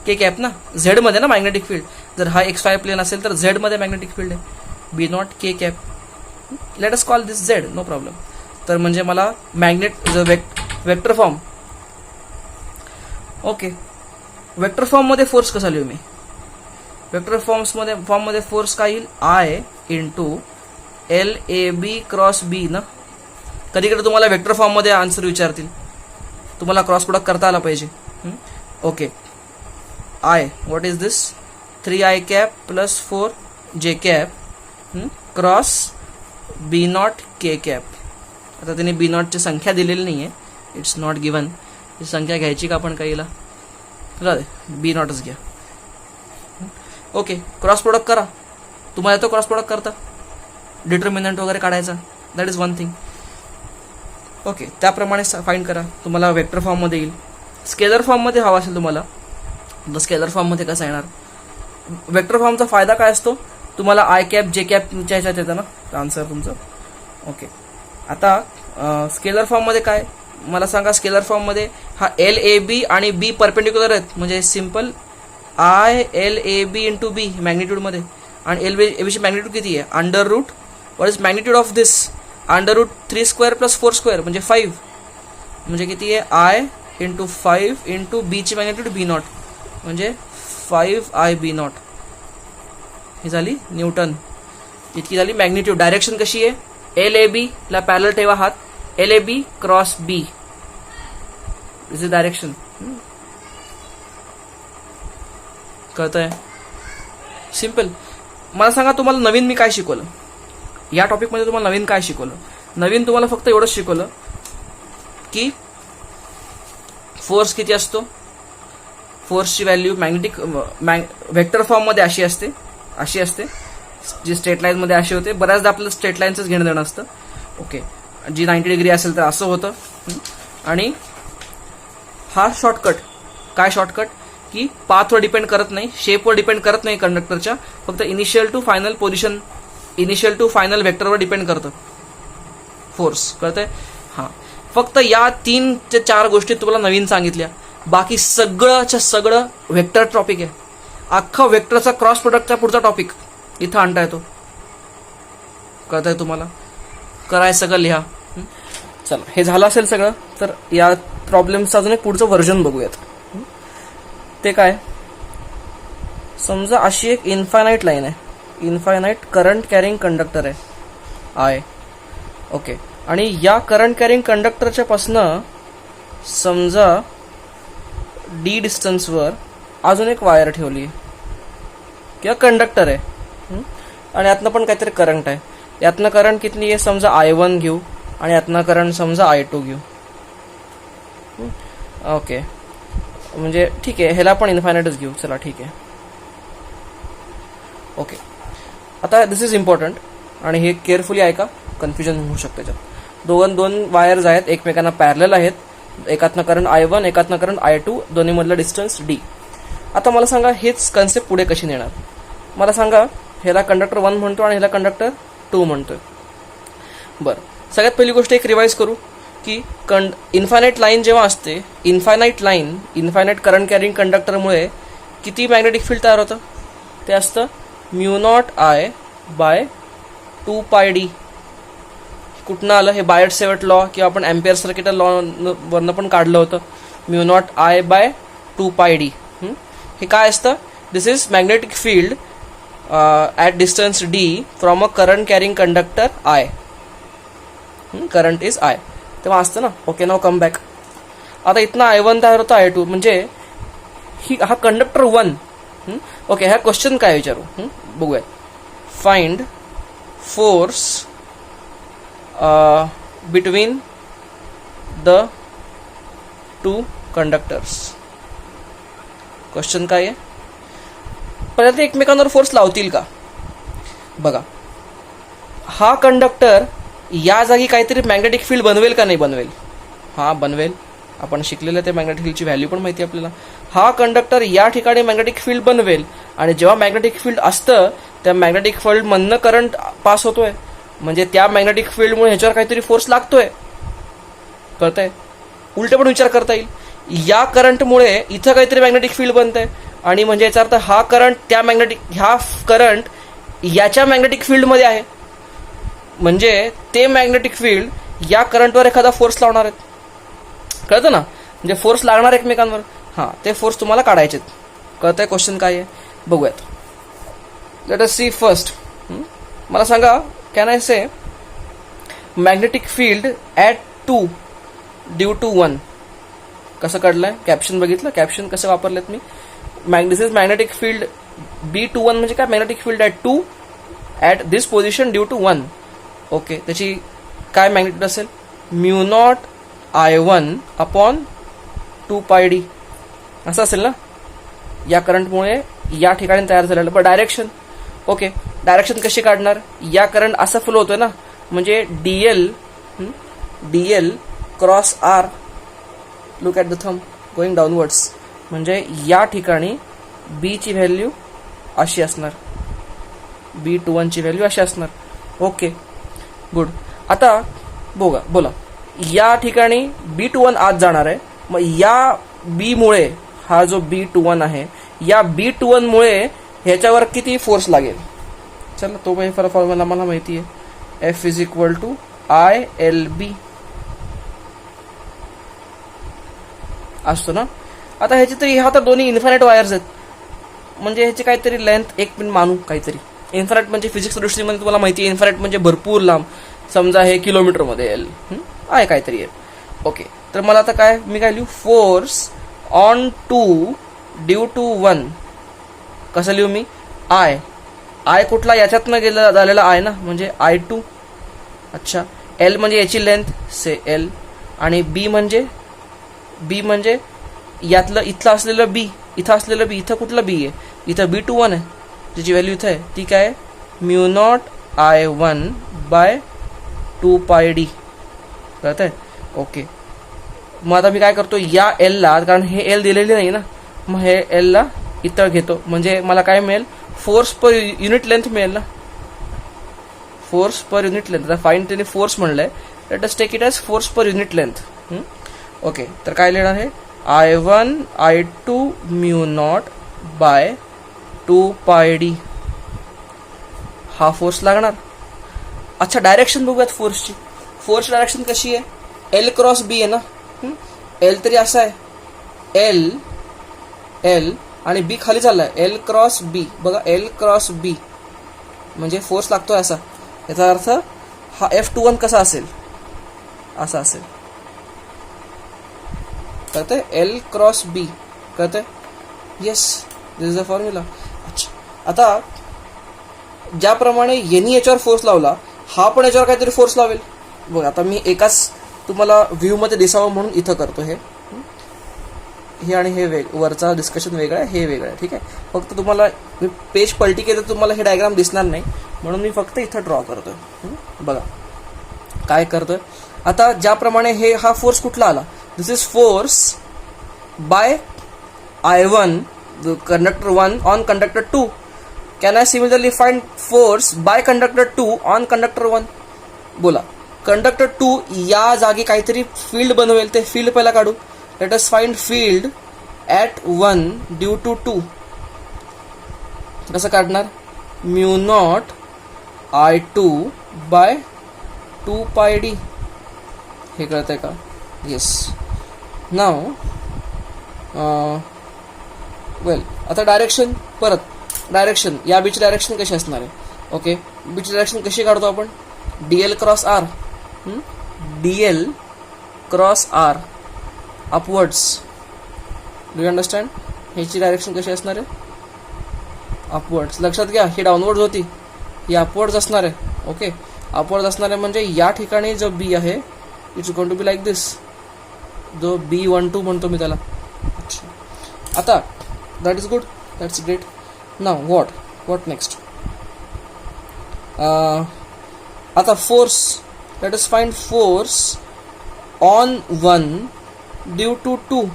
के कॅप ना, झेड मध्ये ना मॅग्नेटिक फील्ड. जर हा XY प्लेन असेल तर झेड मध्ये मॅग्नेटिक फील्ड आहे, B naught K cap. Let us call this Z, no problem. तर म्हणजे मला magnet vector form. Okay, vector form मध्ये फोर्स कसा लिहू मी, वेक्टर फॉर्म मध्ये फोर्स काय येईल, I into L A B cross B ना. कधी कधी तुम्हाला वेक्टर फॉर्म मध्ये आन्सर विचारतील, तुम्हाला क्रॉस प्रोडक्ट करता आला पाहिजे. Okay, I what is this, 3 I cap plus 4 J cap cross B naught K cap. आता त्याने बी नॉटची संख्या दिलेली नाही आहे, इट्स नॉट गिवन. ही संख्या घ्यायची का आपण काहीला, बी नॉटच घ्या. ओके, क्रॉस प्रोडक्ट करा, तुम्हाला येतो क्रॉस प्रोडक्ट करता, डिटर्मिनंट वगैरे काढायचा, that is one thing. Okay, त्याप्रमाणे फाइंड करा, तुम्हाला वेक्टर फॉर्ममध्ये येईल. स्केलर फॉर्ममध्ये हवा असेल तुम्हाला, तर स्केलर फॉर्ममध्ये कसं येणार, वेक्टर फॉर्मचा फायदा काय असतो, तुम्हाला आय कॅप जे कॅपच्या ह्याच्यात येतं ना आन्सर तुमचं. ओके, आता स्केलर फॉर्ममध्ये काय मला सांगा, स्केलर फॉर्ममध्ये हा एल ए बी आणि बी परपेंडिक्युलर आहेत, म्हणजे simple I L A B into B मॅग्निट्यूडमध्ये, आणि एल ए बीची मॅग्निट्यूड किती आहे, under root what is magnitude of this, under root 3 square plus 4 square म्हणजे 5, म्हणजे किती आहे आय इंटू 5 इंटू बीची मॅग्निट्यूड बी नॉट, म्हणजे 5 आय बी नॉट. ही झाली न्यूटन, इतकी झाली मॅग्निट्यूड. डायरेक्शन कशी आहे, एल ए बी ला पॅरलल ठेवा हात, L A B cross B, this is direction. कळतंय, सिम्पल. मला सांगा तुम्हाला नवीन मी काय शिकवलं या टॉपिकमध्ये, तुम्हाला नवीन काय शिकवलं, नवीन तुम्हाला फक्त एवढंच शिकवलं की फोर्स किती असतो, फोर्सची व्हॅल्यू मॅग्नेटिक वेक्टर फॉर्ममध्ये अशी असते, जी स्ट्रेट लाईनमध्ये अशी होते. बऱ्याचदा आपल्याला स्ट्रेट लाईनचंच घेणं देणं असतं. ओके, जी 90 डिग्री असेल तर असं होतं. आणि हा शॉर्टकट, काय शॉर्टकट की पाथवर डिपेंड करत नाही, शेपवर डिपेंड करत नाही कंडक्टरच्या, फक्त initial to final position, initial to final वेक्टरवर डिपेंड करतं फोर्स. कळतंय, हां. फक्त या 3 ते 4 गोष्टी तुम्हाला नवीन सांगितल्या, बाकी सगळं वेक्टर टॉपिक आहे. अख्खा वेक्टरचा क्रॉस प्रोडक्टचा पुढचा टॉपिक इथं आणता येतो. कळतंय तुम्हाला, कराय सगळं लिहा. चला, हे झालं असेल सगळं, तर या प्रॉब्लेमचं अजून एक पुढचं व्हर्जन बघूयात. ते काय, समजा अशी एक इन्फायनाईट लाईन आहे, इन्फायनाईट करंट कॅरिंग कंडक्टर आहे आय. ओके, आणि या करंट कॅरिंग कंडक्टरच्या पासनं समजा डी डिस्टन्सवर अजून एक वायर ठेवली आहे किंवा कंडक्टर आहे, आणि यातनं पण काहीतरी करंट आहे. यातनं करंट किती आहे, समजा I1 घेऊ, आणि यातनं करंट समजा I2 घेऊ. ओके, म्हणजे ठीक आहे, ह्याला पण इन्फायनाईटच घेऊ. चला ठीक आहे. ओके, आता दिस इज इम्पॉर्टंट, आणि हे केअरफुली ऐका, कन्फ्युजन होऊ शकतं त्याच्यात. दोन वायर्स आहेत, एकमेकांना पॅरलल आहेत, एकातनं करंट I1, एकातनं करंट I2, दोन्हीमधलं डिस्टन्स D. आता मला सांगा हेच कन्सेप्ट पुढे कशी नेणार. मला सांगा, ह्याला कंडक्टर 1 म्हणतो आणि ह्याला कंडक्टर 2 म्हणतोय. बरं, सगळ्यात पहिली गोष्ट एक रिवाईज करू की इन्फायनाईट लाईन जेव्हा असते, इन्फायनाईट करंट कॅरिंग कंडक्टरमुळे किती मॅग्नेटिक फील्ड तयार होतं? ते असतं μ0I/2πd. कुठनं आलं हे? बायट सेवर्ट लॉ किंवा आपण एम्पियर सर्किट लॉ वरनं पण काढलं होतं. μ0I/2πd. हे काय असतं? This is magnetic field at distance d from a current carrying conductor I. Current is I. तेव्हा असतं ना. Okay, now come back. आता इथनं I1 तयार होतं I2, म्हणजे हा कंडक्टर 1. ओके, ह्या क्वेश्चन काय विचारू बघूया. Find force between the two conductors. Question काय आहे? पहिल्यांदा ते एकमेकांवर फोर्स लावतील का? बघा, हा कंडक्टर या जागी काहीतरी मॅग्नेटिक फील्ड बनवेल का नाही बनवेल? हा बनवेल. आपण शिकलेलं ते मॅग्नेटिक फील्डची व्हॅल्यू पण माहिती आपल्याला. हा कंडक्टर या ठिकाणी मॅग्नेटिक फील्ड बनवेल, आणि जेव्हा मॅग्नेटिक फील्ड असतं त्या मॅग्नेटिक फील्डमधनं करंट पास होतोय, म्हणजे त्या मॅग्नेटिक फील्डमुळे ह्याच्यावर काहीतरी फोर्स लागतोय. कळतंय? उलटे पण विचार करता येईल. या करंटमुळे इथं काहीतरी मॅग्नेटिक फील्ड बनतंय, आणि म्हणजे याचा अर्थ हा करंट ह्या करंट याच्या मॅग्नेटिक फील्डमध्ये आहे, म्हणजे ते मॅग्नेटिक फील्ड या करंटवर एखादा फोर्स लावणार आहेत. कळतं ना? म्हणजे फोर्स लागणार एकमेकांवर. हां, ते फोर्स तुम्हाला काढायचे. कळतंय क्वेश्चन काय आहे? बघूयात. Let us see first. मला सांगा, can I say magnetic field at 2 due to 1. कसं काढलंय? कॅप्शन बघितलं? कॅप्शन कसं वापरलेत मी? This is magnetic field B21 म्हणजे काय? Magnetic field at 2 at this position due to 1. Okay, त्याची काय मॅग्नेट्यूड असेल? μ0I1/2πd असं असेल ना. या करंटमुळे या ठिकाणी तयार झालेलं. पण डायरेक्शन, ओके, डायरेक्शन कशी काढणार? या करंट असं फ्लो होतोय ना, म्हणजे DL cross R. Look at the thumb going downwards. म्हणजे या ठिकाणी B ची व्हॅल्यू अशी असणार, B21 ची व्हॅल्यू अशी असणार. Okay, good. आता बोला, या ठिकाणी B21 आत जाणार आहे. मग या B मुळे, हा जो B21 आहे, या B21 मुळे ह्याच्यावर किती फोर्स लागेल? चला, तो फॉर्म्युला मला माहिती आहे. F = ILB असतो ना. आता ह्याची तरी, ह्या तर दोन्ही इन्फायनाईट वायर्स आहेत, म्हणजे ह्याची काहीतरी लेंथ एक मिनिट मानू काहीतरी. इन्फायनाईट म्हणजे फिजिक्स दृष्टीमध्ये तुम्हाला माहिती आहे, इन्फायनाईट म्हणजे भरपूर लांब. समजा हे किलोमीटरमध्ये येईल आहे काहीतरी आहे. ओके, तर मला आता काय, मी काय लिहू? Force on 2 due to 1. कसं लिहू मी? आय कुठला? याच्यातनं झालेला आय ना, म्हणजे I2. अच्छा, L म्हणजे याची लेंथ, से L. आणि B म्हणजे यातलं इथलं असलेलं B, इथं असलेलं B. इथं कुठलं B आहे? इथं B21 आहे, त्याची व्हॅल्यू इथं आहे. ती काय आहे? μ0I1/2πd. कळत आहे? ओके, मग आता मी काय करतो, या Lला, कारण हे L दिलेली नाही ना, मग हे Lला इथं घेतो, म्हणजे मला काय मिळेल? फोर्स पर युनिट लेंथ मिळेल ना. Force per unit length. Fine त्याने फोर्स म्हणलंय, let us take it as force per unit length. Okay, तर काय लिहिणार आहे? I1/I2 μ0/2πd. हा फोर्स लागणार. अच्छा, डायरेक्शन बघूयात फोर्सची. फोर्स डायरेक्शन कशी आहे? L क्रॉस B आहे ना. L तरी असा आहे, L आणि B खाली चाललाय, L क्रॉस B. बघा, L क्रॉस B म्हणजे फोर्स लागतोय असा. याचा अर्थ हा F21 कसा असेल? असा असेल. कळतंय? L cross B. कळतंय? Yes, this is the formula. अच्छा, आता ज्याप्रमाणे यांनी याच्यावर फोर्स लावला, हा पण याच्यावर काहीतरी फोर्स लावेल. बघ, आता मी एकाच तुम्हाला व्ह्यू मध्ये दिसावं म्हणून इथं करतो हे आणि हे वरचा डिस्कशन वेगळा आहे, हे वेगळं आहे. ठीक आहे, फक्त तुम्हाला मी पेज पलटी केलं तर तुम्हाला हे डायग्राम दिसणार नाही, म्हणून मी फक्त इथं ड्रॉ करतोय. बघा काय करतोय. आता ज्याप्रमाणे हा फोर्स कुठला आला? This is force by I1 conductor 1 on conductor 2. Can I similarly find force by conductor 2 on conductor 1? बोला, कंडक्टर 2 या जागी काहीतरी फील्ड बनवेल, ते फील्ड पहिला काढू. Let us find field at 1 due to 2. कसं काढणार? म्यू नॉट I2 बाय 2 पाय डी. हे कळतंय का? येस. नाव वेल, आता डायरेक्शन, परत डायरेक्शन, या बीची डायरेक्शन कशी असणार आहे? ओके, बीची डायरेक्शन कशी काढतो आपण? DL cross R. DL cross R upwards. Do you understand? ह्याची डायरेक्शन कशी असणार आहे? अपवर्ड्स. लक्षात घ्या, ही डाऊनवर्ड्स होती, ही अपवर्ड्स असणार आहे. ओके, अपवर्ड्स असणार आहे म्हणजे या ठिकाणी जो बी आहे it's going to be like this, जो B12 म्हणतो मी त्याला. अच्छा, आता that is good, that's great. Now what next? आता force, let us find force on 1 due to 2.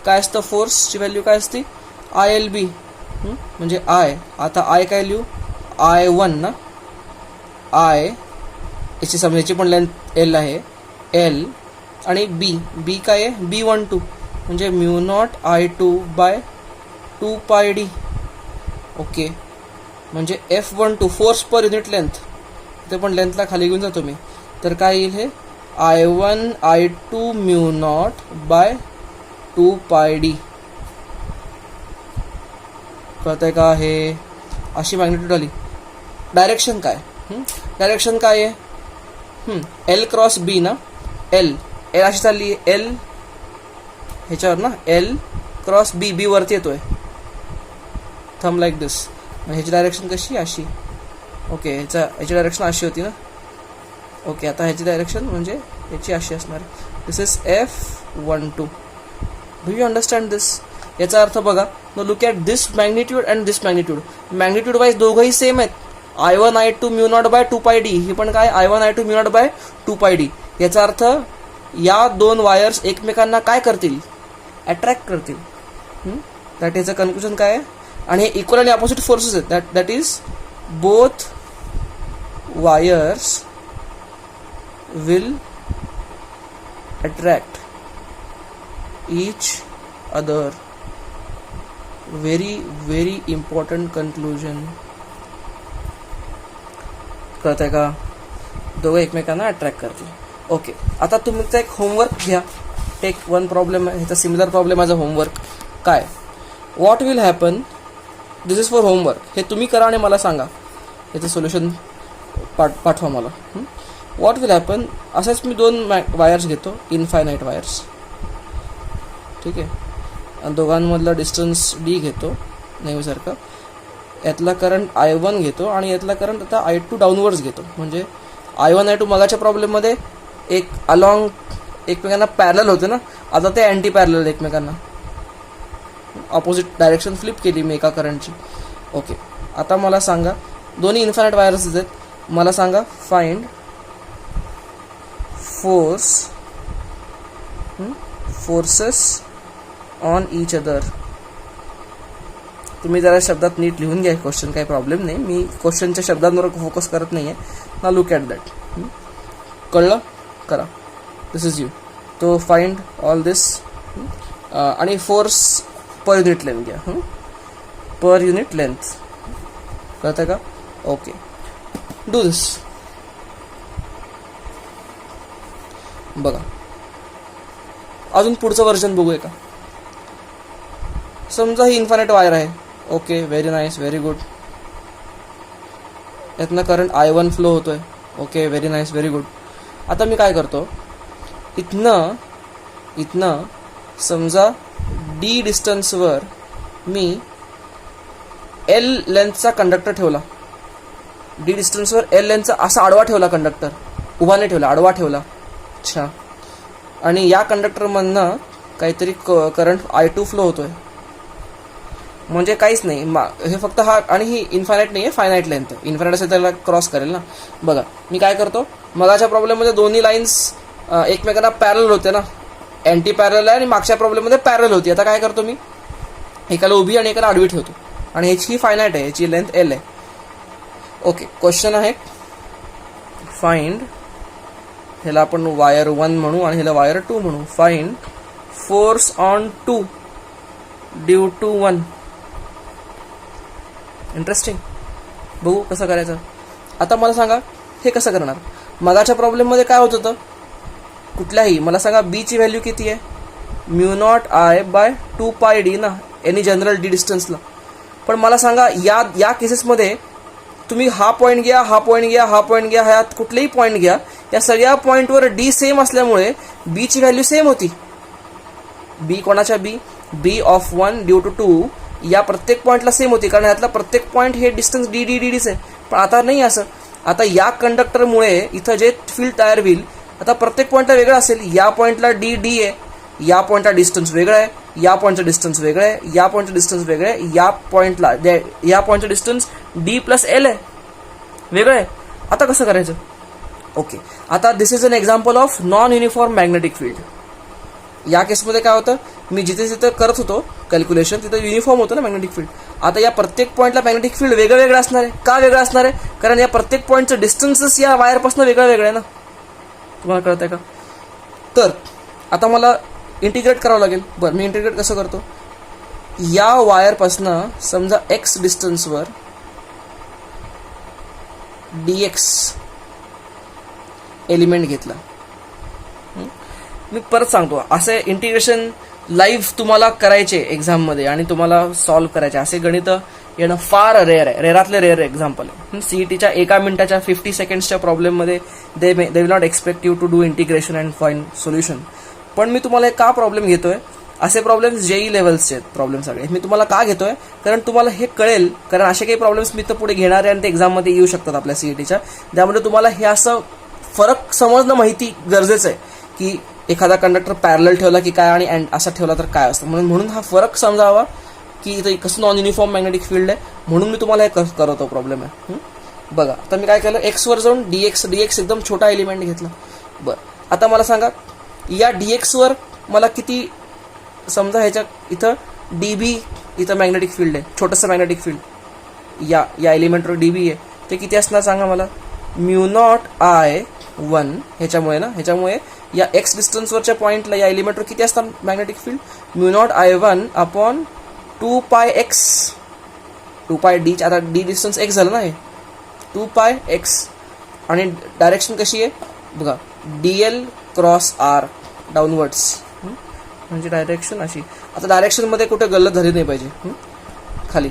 काय असतं फोर्सची व्हॅल्यू? काय असते? ILB. म्हणजे आय, आता आय काय लिहू? I1 ना, आय याची समजायची पण लेंथ L आहे, L, आणि बी काय आहे? B12 म्हणजे म्यू नॉट I2 बाय 2 पाय डी. ओके, म्हणजे F12 force per unit length, ते पण लेंथला खाली घेऊन जातो मी, तर काय येईल हे? I1 I2 mu naught bye 2 पाय डी. कळतंय का? हे अशी मॅग्निट्यूड आली. डायरेक्शन काय? डायरेक्शन काय आहे? L क्रॉस बी ना, L अशी चालली आहे, L ह्याच्यावर ना, L क्रॉस बी वरती येतोय, थंब लाईक दिस. ह्याची डायरेक्शन कशी? अशी. ओके, ह्याची डायरेक्शन अशी होती ना. ओके, आता ह्याची डायरेक्शन म्हणजे ह्याची अशी असणार. This is F12. Do you understand this? याचा अर्थ बघा, now look at this magnitude and this magnitude. Magnitude wise दोघंही सेम आहेत. I1 I2 mu naught bye 2 पाय डी. ही पण काय? I1 I2 mu naught bye 2 पाय डी. याचा अर्थ या दोन वायर्स एकमेकांना काय करतील? अट्रॅक्ट करतील. That is a conclusion. काय आहे? आणि हे इक्वल आणि ऑपोजिट फोर्सेस आहेत. That is both wires will attract each other. very important conclusion. कळतंय का? दोघं एकमेकांना अट्रॅक्ट करतील. ओके, आता तुमचा एक होमवर्क घ्या. टेक 1 प्रॉब्लेम, ह्याचा similar problem as a homework. काय? What will happen? This is for homework. हे तुम्ही करा आणि मला सांगा, याचं सोल्युशन पाठवा मला. What will happen? असंच मी 2 वायर्स घेतो, इनफायनाईट वायर्स. ठीक आहे, आणि दोघांमधला डिस्टन्स D घेतो नेहमीसारखं. यातला करंट I1 घेतो आणि यातला करंट आता I2 डाऊनवर्ड्स घेतो. म्हणजे I1 I2 मगाच्या प्रॉब्लेममध्ये एक अलॉंग एकमेकांना पॅरलल होते ना, आता ते अँटी पॅरलल एकमेकांना. ऑपोजिट डायरेक्शन फ्लिप केली मी एका करंटची. ओके, आता मला सांगा, दोन्ही इन्फायनाईट वायर्स आहेत, मला सांगा find forces on each other. तुम्ही जरा शब्दात नीट लिहून घ्या क्वेश्चन, काही प्रॉब्लेम नाही, मी क्वेश्चनच्या शब्दांवर फोकस करत नाही आहे ना. Look at that. कळलं? करा. दिस इज यू. तो फाइंड ऑल दिस आणि फोर्स पर युनिट लेंथ घ्या. पर युनिट लेंथ. कळतं का? ओके, डू दिस. बघा, अजून पुढचं वर्जन बघूया का? समजा ही इन्फायनाईट वायर आहे. Okay, very nice, very good. यातनं करंट I1 फ्लो होतोय. Okay, very nice, very good. आता मी काय करतो, इथनं समजा D डिस्टन्सवर मी L लेंथचा कंडक्टर ठेवला. D डिस्टन्सवर L लेंथचा असा आडवा ठेवला कंडक्टर, उभा नाही ठेवला, आडवा ठेवला. अच्छा, आणि या कंडक्टरमधनं काहीतरी करंट I2 फ्लो होतोय. म्हणजे काहीच नाही, हे फक्त हा, आणि ही इन्फायनाईट नाही आहे, फायनाईट लेंथ आहे. इन्फायनाईट असेल त्याला क्रॉस करेल ना. बघा, मी काय करतो, मगाच्या प्रॉब्लेममध्ये दोन्ही लाईन्स एकमेकांना पॅरल होते ना, अँटी पॅरल आहे, आणि मागच्या प्रॉब्लेममध्ये पॅरल होती. आता काय करतो मी, एकाला उभी आणि एकाला आडवी ठेवतो, आणि ह्याची फायनाईट आहे, ह्याची लेंथ L आहे. ओके, क्वेश्चन आहे फाइंड ह्याला आपण वायर 1 म्हणू आणि ह्याला वायर 2 म्हणू. Find force on 2 due to 1. Interesting. बघू कसं करायचं. आता मला सांगा हे कसं करणार. मगाच्या प्रॉब्लेममध्ये काय होत होतं, कुठल्याही मला सांगा बी ची व्हॅल्यू किती आहे, μ0I/2πd ना, एनी जनरल डी डिस्टन्सला. पण मला सांगा या केसेसमध्ये तुम्ही हा पॉईंट घ्या, हा पॉईंट घ्या, हा पॉईंट घ्या, ह्यात कुठलेही पॉईंट घ्या, या सगळ्या पॉईंटवर डी सेम असल्यामुळे बी ची व्हॅल्यू सेम होती. बी कोणाच्या बी ऑफ 1 ड्यू टू 2 या प्रत्येक पॉईंटला सेम होती, कारण ह्यातला प्रत्येक पॉईंट हे डिस्टन्स डी डी डी डीच आहे. पण आता नाही असं. आता या कंडक्टरमुळे इथं जे फील्ड तयार होईल आता प्रत्येक पॉईंटला वेगळं असेल. या पॉईंटला डी डी आहे, या पॉईंटला डिस्टन्स वेगळं आहे, या पॉईंटचं डिस्टन्स वेगळं आहे, या पॉईंटचं डिस्टन्स वेगळं आहे, या पॉईंटचं डिस्टन्स डी प्लस एल आहे, वेगळं आहे. आता कसं करायचं. ओके, आता this is an example of non uniform magnetic field. या केसमध्ये काय होतं, मी जिथे जिथे करत होतो कॅल्क्युलेशन तिथं युनिफॉर्म होतं ना मॅग्नेटिक फील्ड. आता या प्रत्येक पॉईंटला मॅग्नेटिक फील्ड वेगळं वेगळं असणार आहे. का वेगळं असणार आहे, कारण या प्रत्येक पॉईंटचं डिस्टन्सच या वायरपासून वेगळं वेगळं आहे ना. तुम्हाला कळत आहे का. तर आता मला इंटिग्रेट करावं लागेल. बरं, मी इंटिग्रेट कसं करतो. या वायरपासनं समजा एक्स डिस्टन्सवर dx एलिमेंट घेतला. मी परत सांगतो, असे इंटिग्रेशन लाईव्ह तुम्हाला करायचे एक्झाममध्ये आणि तुम्हाला सॉल्व्ह करायचे. असे गणित येणं फार रेअर आहे, रेअरातले रेअर एक्झाम्पल आहे. सीईटीच्या 1 मिनिटाच्या 50 सेकंड्सच्या प्रॉब्लेममध्ये they will not expect you to do integration and find solution. पण मी तुम्हाला का प्रॉब्लेम घेतोय, असे प्रॉब्लेम्स जेई लेवल्सचे आहेत प्रॉब्लेम सगळे. मी तुम्हाला का घेतोय, कारण तुम्हाला हे कळेल, कारण असे काही प्रॉब्लेम्स मी तर पुढे घेणार आहे आणि ते एक्झाममध्ये येऊ शकतात आपल्या सीईटीच्या. त्यामुळे तुम्हाला हे असं फरक समजणं माहिती गरजेचं आहे की एखादा कंडक्टर पॅरलल ठेवला की काय आणि असा ठेवला तर काय असतं. म्हणून हा फरक समजावा की इथं कसं नॉन युनिफॉर्म मॅग्नेटिक फील्ड आहे, म्हणून मी तुम्हाला हे करतो प्रॉब्लेम आहे. बघा, आता मी काय केलं, एक्सवर जाऊन डीएक्स एकदम छोटा एलिमेंट घेतला. बरं, आता मला सांगा या डीएक्सवर मला किती, समजा ह्याच्या इथं डीबी इथं मॅग्नेटिक फील्ड आहे, छोटंसं मॅग्नेटिक फील्ड या एलिमेंटवर डीबी आहे, ते किती असणार सांगा मला. μ0I/1 ह्याच्यामुळे ना, ह्याच्यामुळे या एक्स डिस्टन्सवरच्या पॉईंटला या एलिमेंटवर किती असतात मॅग्नेटिक फील्ड, μ0I/1/2πx. 2πd, आता डी डिस्टन्स एक्स झालं ना, हे 2πx. आणि डायरेक्शन कशी आहे बघा, dl क्रॉस r डाऊनवर्ड्स, म्हणजे डायरेक्शन अशी. आता डायरेक्शनमध्ये कुठे गल्लत झाली नाही पाहिजे, खाली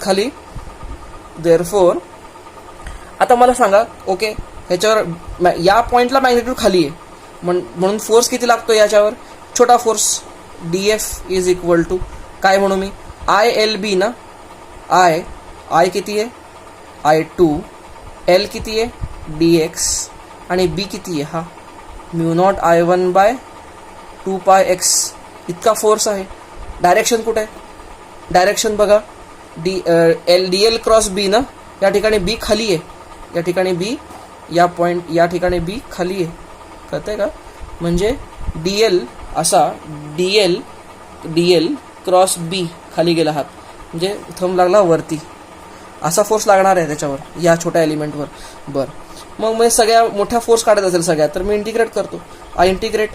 खाली. देअरफोर आता मला सांगा, ओके, ह्याच्यावर या पॉईंटला मॅग्नेट्यूड खाली आहे, म्हणून फोर्स किती लागतो याच्यावर, छोटा force dF is equal to काय म्हणू मी, ILB ना. आय किती आहे I2, L किती आहे dx आणि B किती आहे हा μ0I/1/2πx इतका फोर्स आहे. डायरेक्शन कुठे आहे, डायरेक्शन बघा dl क्रॉस B ना, या ठिकाणी B खाली आहे, या ठिकाणी B, या पॉईंट या ठिकाणी B खाली आहे, कळतंय का. म्हणजे dl असा dl क्रॉस B खाली गेला हात, म्हणजे थंब लागला वरती, असा फोर्स लागणार आहे त्याच्यावर या छोट्या एलिमेंटवर. बरं, मग सगळ्या मोठ्या फोर्स काढत असेल सगळ्यात, तर मी इंटिग्रेट करतो. I integrate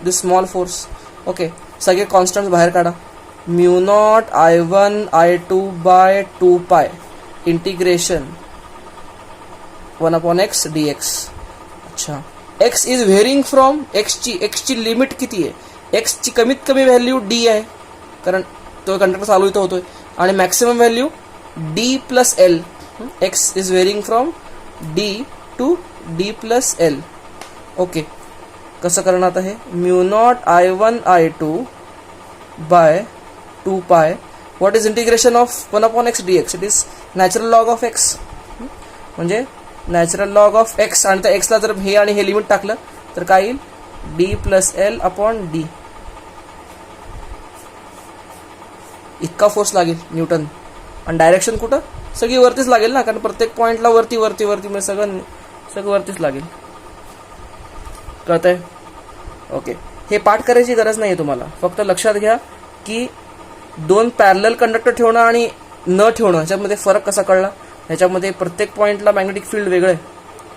this small force. Okay, सगळे कॉन्स्टंट्स बाहेर काढा. μ0I/1/2π integration 1/x dx. अच्छा, x is varying from x ची लिमिट किती आहे, x ची कमीत कमी व्हॅल्यू d आहे, कारण तो कंडक्टर चालू इथं होतोय, आणि मॅक्सिमम व्हॅल्यू d प्लस एल. x is varying from d to d plus L. Okay, कसं करणार आता हे, μ0I/1/2π what is integration of 1/x dx, it is natural log of x, म्हणजे नॅचरल लॉग ऑफ x, आणि त्या एक्सला जर हे आणि हे लिमिट टाकलं तर काय येईल, d plus L upon d. इतका फोर्स लागेल न्यूटन. आणि डायरेक्शन कुठं, सगळी वरतीच लागेल ना, कारण प्रत्येक पॉईंटला वरती वरती वरती, म्हणजे सगळं वरतीच लागेल. कळतंय. ओके, हे पाठ करायची गरज नाही आहे तुम्हाला, फक्त लक्षात घ्या की दोन पॅरलल कंडक्टर ठेवणं आणि न ठेवणं ह्याच्यामध्ये फरक कसा कळला. ह्याच्यामध्ये प्रत्येक पॉईंटला मॅग्नेटिक फील्ड वेगळं आहे,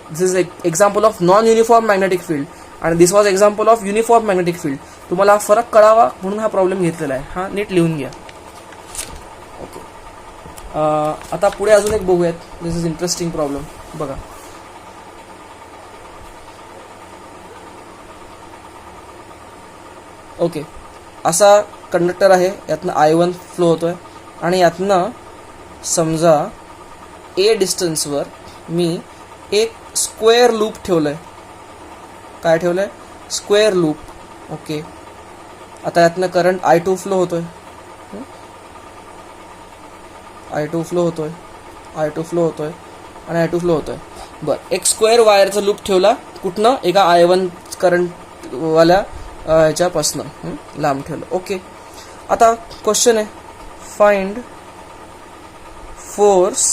this is example of non uniform magnetic field आणि this was example of uniform magnetic field. तुम्हाला हा फरक कळावा म्हणून हा प्रॉब्लेम घेतलेला आहे. हा नीट लिहून घ्या. ओके, आता पुढे अजून एक बघूयात. दिस इज इंटरेस्टिंग प्रॉब्लेम. बघा, ओके, असा कंडक्टर आहे, यातनं I1 फ्लो होतोय आणि यातनं समजा ए डिस्टन्सवर मी एक स्क्वेअर लूप ठेवलंय. काय ठेवलंय? Square loop. ओके, आता यातनं करंट I2 फ्लो होतोय, I2 फ्लो होतोय आणि I2 फ्लो होतोय. बरं, एक स्क्वेअर वायरचा लूप ठेवला. कुठनं? एका I1 करंटवाल्या ह्याच्यापासनं लांब ठेवलं. ओके, आता क्वेश्चन आहे, find force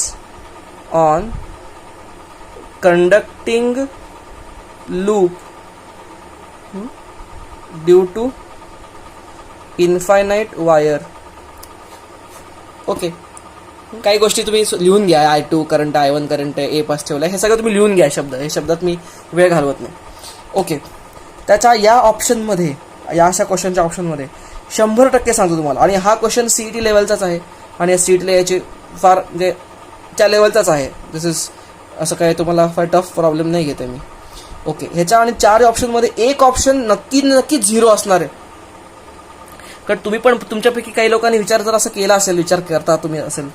on conducting loop due to infinite wire. Okay, काही गोष्टी तुम्ही लिहून घ्या. I2 करंट, I1 करंट, ए पास ठेवला, हे सगळं तुम्ही लिहून घ्या. हे शब्दात मी वेळ घालवत नाही. ओके, त्याच्या या ऑप्शनमध्ये, या अशा क्वेश्चनच्या ऑप्शनमध्ये 100% सांगतो तुम्हाला. आणि हा क्वेश्चन CET लेवलचाच आहे आणि या CET याची फार म्हणजे त्या लेवलचाच आहे. दिस इज असं काय तुम्हाला फार टफ प्रॉब्लेम नाही घेते मी. ओके, ह्याच्या आणि 4 ऑप्शनमध्ये एक ऑप्शन नक्की 0 असणार आहे. कारण तुम्ही पण, तुमच्यापैकी काही लोकांनी विचार जर असं केला असेल, विचार करता तुम्ही असेल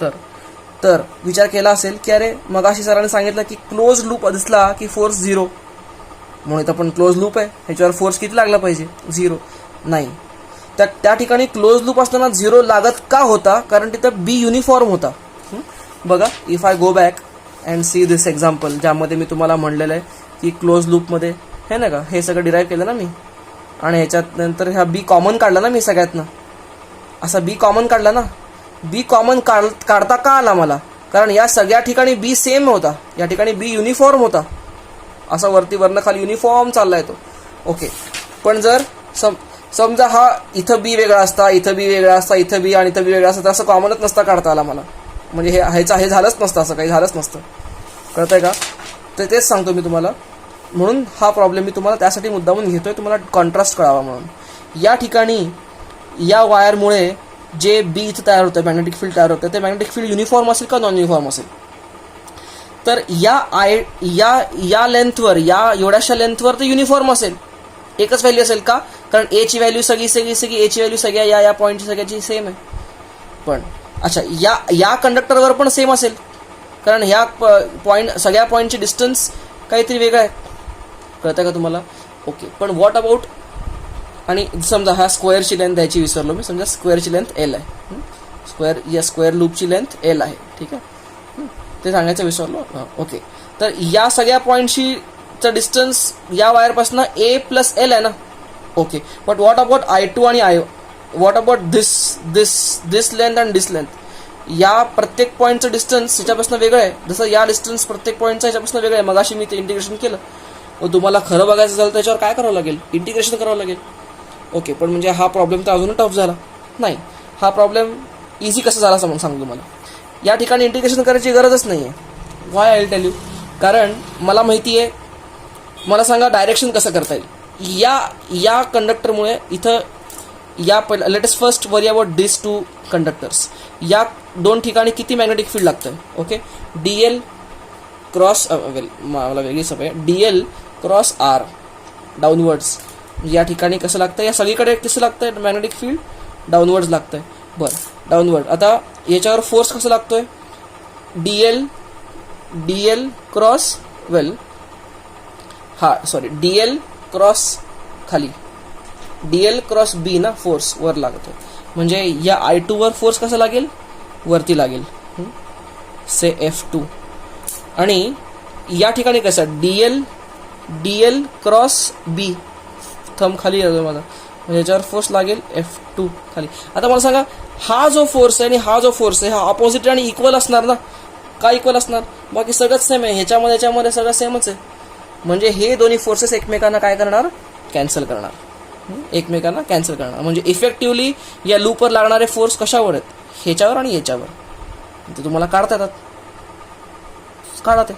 तर विचार केला असेल की अरे मगाशी सरांनी सांगितलं की क्लोज लूप दिसला की फोर्स 0, म्हणून इथं पण क्लोज लूप आहे, ह्याच्यावर फोर्स किती लागला पाहिजे? 0. नाही, त्या ठिकाणी क्लोज लूप असताना 0 लागत का होता? कारण तिथं बी युनिफॉर्म होता. बघा, if I go back and see this example, ज्यामध्ये मी तुम्हाला म्हणलेलं आहे की क्लोज लूपमध्ये हे ना का, हे सगळं डिराईव्ह केलं ना मी, आणि ह्याच्यात नंतर ह्या बी कॉमन काढला ना मी सगळ्यातनं. असा बी कॉमन काढला ना. बी कॉमन काढता का आला मला? कारण या सगळ्या ठिकाणी बी सेम होता, या ठिकाणी बी युनिफॉर्म होता. असा वरनं खाली युनिफॉर्म चाललाय तो. ओके, पण जर समजा हा इथं बी वेगळा असता, इथं बी वेगळा असता, इथं बी आणि इथं बी वेगळा असता, तर असं कॉमनच नसता काढता आला मला. म्हणजे हे झालंच नसतं, असं काही झालंच नसतं. कळतंय का? तर तेच सांगतो मी तुम्हाला. म्हणून हा प्रॉब्लेम मी तुम्हाला त्यासाठी मुद्दामून घेतोय, तुम्हाला कॉन्ट्रास्ट कळावा म्हणून. या ठिकाणी या वायरमुळे जे बी इथं तयार होतं, मॅग्नेटिक फील्ड तयार होतं, ते मॅग्नेटिक फील्ड युनिफॉर्म असेल का नॉन युनिफॉर्म असेल? तर या लेंथवर, या एवढ्याशा लेंथवर ते युनिफॉर्म असेल, एकच व्हॅल्यू असेल का? कारण ए ची व्हॅल्यू सगळी एची व्हॅल्यू सगळ्या या पॉईंटची सगळ्याची सेम आहे. पण अच्छा, या कंडक्टरवर पण सेम असेल, कारण ह्या सगळ्या पॉईंटची डिस्टन्स काहीतरी वेगळं आहे. कळतं का तुम्हाला? ओके, पण व्हॉट अबाउट, आणि समजा हा स्क्वेअरची लेंथ द्यायची विसरलो मी. समजा स्क्वेअरची लेंथ L आहे, स्क्वेअर लूपची लेंथ L आहे, ठीक आहे, ते सांगायचं विसरलो. ओके, तर या सगळ्या पॉईंटची डिस्टन्स या वायरपासून A + L आहे ना. Okay, but what about I2 आणि what about this length and this length? या प्रत्येक पॉईंटचं डिस्टन्स ह्याच्यापासून वेगळं आहे, जसं या डिस्टन्स प्रत्येक पॉईंटचं ह्याच्यापासून वेगळं आहे. मगाशी मी ते इंटिग्रेशन केलं. तुम्हाला खरं बघायचं झालं त्याच्यावर काय करावं लागेल? इंटिग्रेशन करावं लागेल. ओके, पण म्हणजे हा प्रॉब्लेम तर अजून टफ झाला नाही. हा प्रॉब्लेम इझी कसा झाला सांगतो तुम्हाला. या ठिकाणी इंटिग्रेशन करायची गरजच नाही आहे. Why I will tell you. कारण मला माहिती आहे. मला सांगा डायरेक्शन कसं करता येईल. या कंडक्टरमुळे इथं let us first worry about this 2 conductors. या 2 ठिकाणी किती मॅग्नेटिक फील्ड लागतं? ओके, DL क्रॉस, मला वेगळी सवय, DL क्रॉस R डाऊनवर्ड्स. या ठिकाणी कसं लागतं? या सगळीकडे कसं लागतंय मॅग्नेटिक फील्ड? डाऊनवर्ड्स लागतंय. बरं, डाऊनवर्ड. आता याच्यावर फोर्स कसं लागतोय? DL क्रॉस DL क्रॉस खाली, DL क्रॉस B ना, फोर्स वर लागतो. म्हणजे या I2 वर फोर्स कसा लागेल? वरती लागेल, से F2. आणि या ठिकाणी कसं? DL क्रॉस B, थंब खाली येतो माझा, म्हणजे याच्यावर फोर्स लागेल F2 खाली. आता मला सांगा, हा जो फोर्स आहे आणि हा जो फोर्स आहे, हा ऑपोजिट आणि इक्वल असणार ना? का इक्वल असणार? बाकी सगळंच सेम आहे, ह्याच्यामध्ये सगळं सेमच आहे. म्हणजे हे दोन्ही फोर्सेस एकमेकांना काय करणार? कॅन्सल करणार. एकमेकांना कॅन्सल करणार. म्हणजे इफेक्टिव्हली या लूपवर लागणारे फोर्स कशावर आहेत? ह्याच्यावर आणि याच्यावर. ते तुम्हाला काढता येतात, काढा ते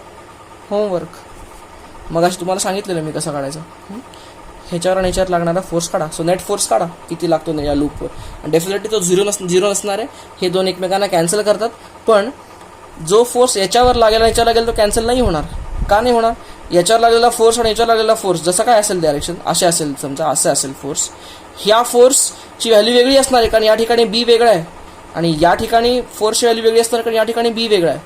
होमवर्क. मग अशी तुम्हाला सांगितलेलं मी कसं काढायचं. ह्याच्यावर आणि ह्याच्यावर लागणारा फोर्स काढा. सो नेट फोर्स काढा किती लागतो या लूपवर. आणि डेफिनेटली तो झिरो नसणार आहे. हे दोन एकमेकांना कॅन्सल करतात. पण जो फोर्स याच्यावर लागेल आणि याच्यावर लागेल तो कॅन्सल नाही होणार. का नाही होणार? याच्यावर लागलेला फोर्स आणि याच्यावर लागलेला फोर्स जसं काय असेल डायरेक्शन असे असेल, समजा असं असेल फोर्स, ह्या फोर्सची व्हॅल्यू वेगळी असणार आहे कारण या ठिकाणी बी वेगळा आहे आणि या ठिकाणी फोर्सची व्हॅल्यू वेगळी असणार कारण या ठिकाणी बी वेगळा आहे.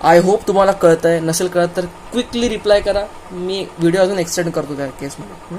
आय होप तुम्हाला कळतंय. नसेल कळत तर क्विकली रिप्लाय करा. मी व्हिडिओ अजून एक्सटेंड करतो त्या केसमध्ये.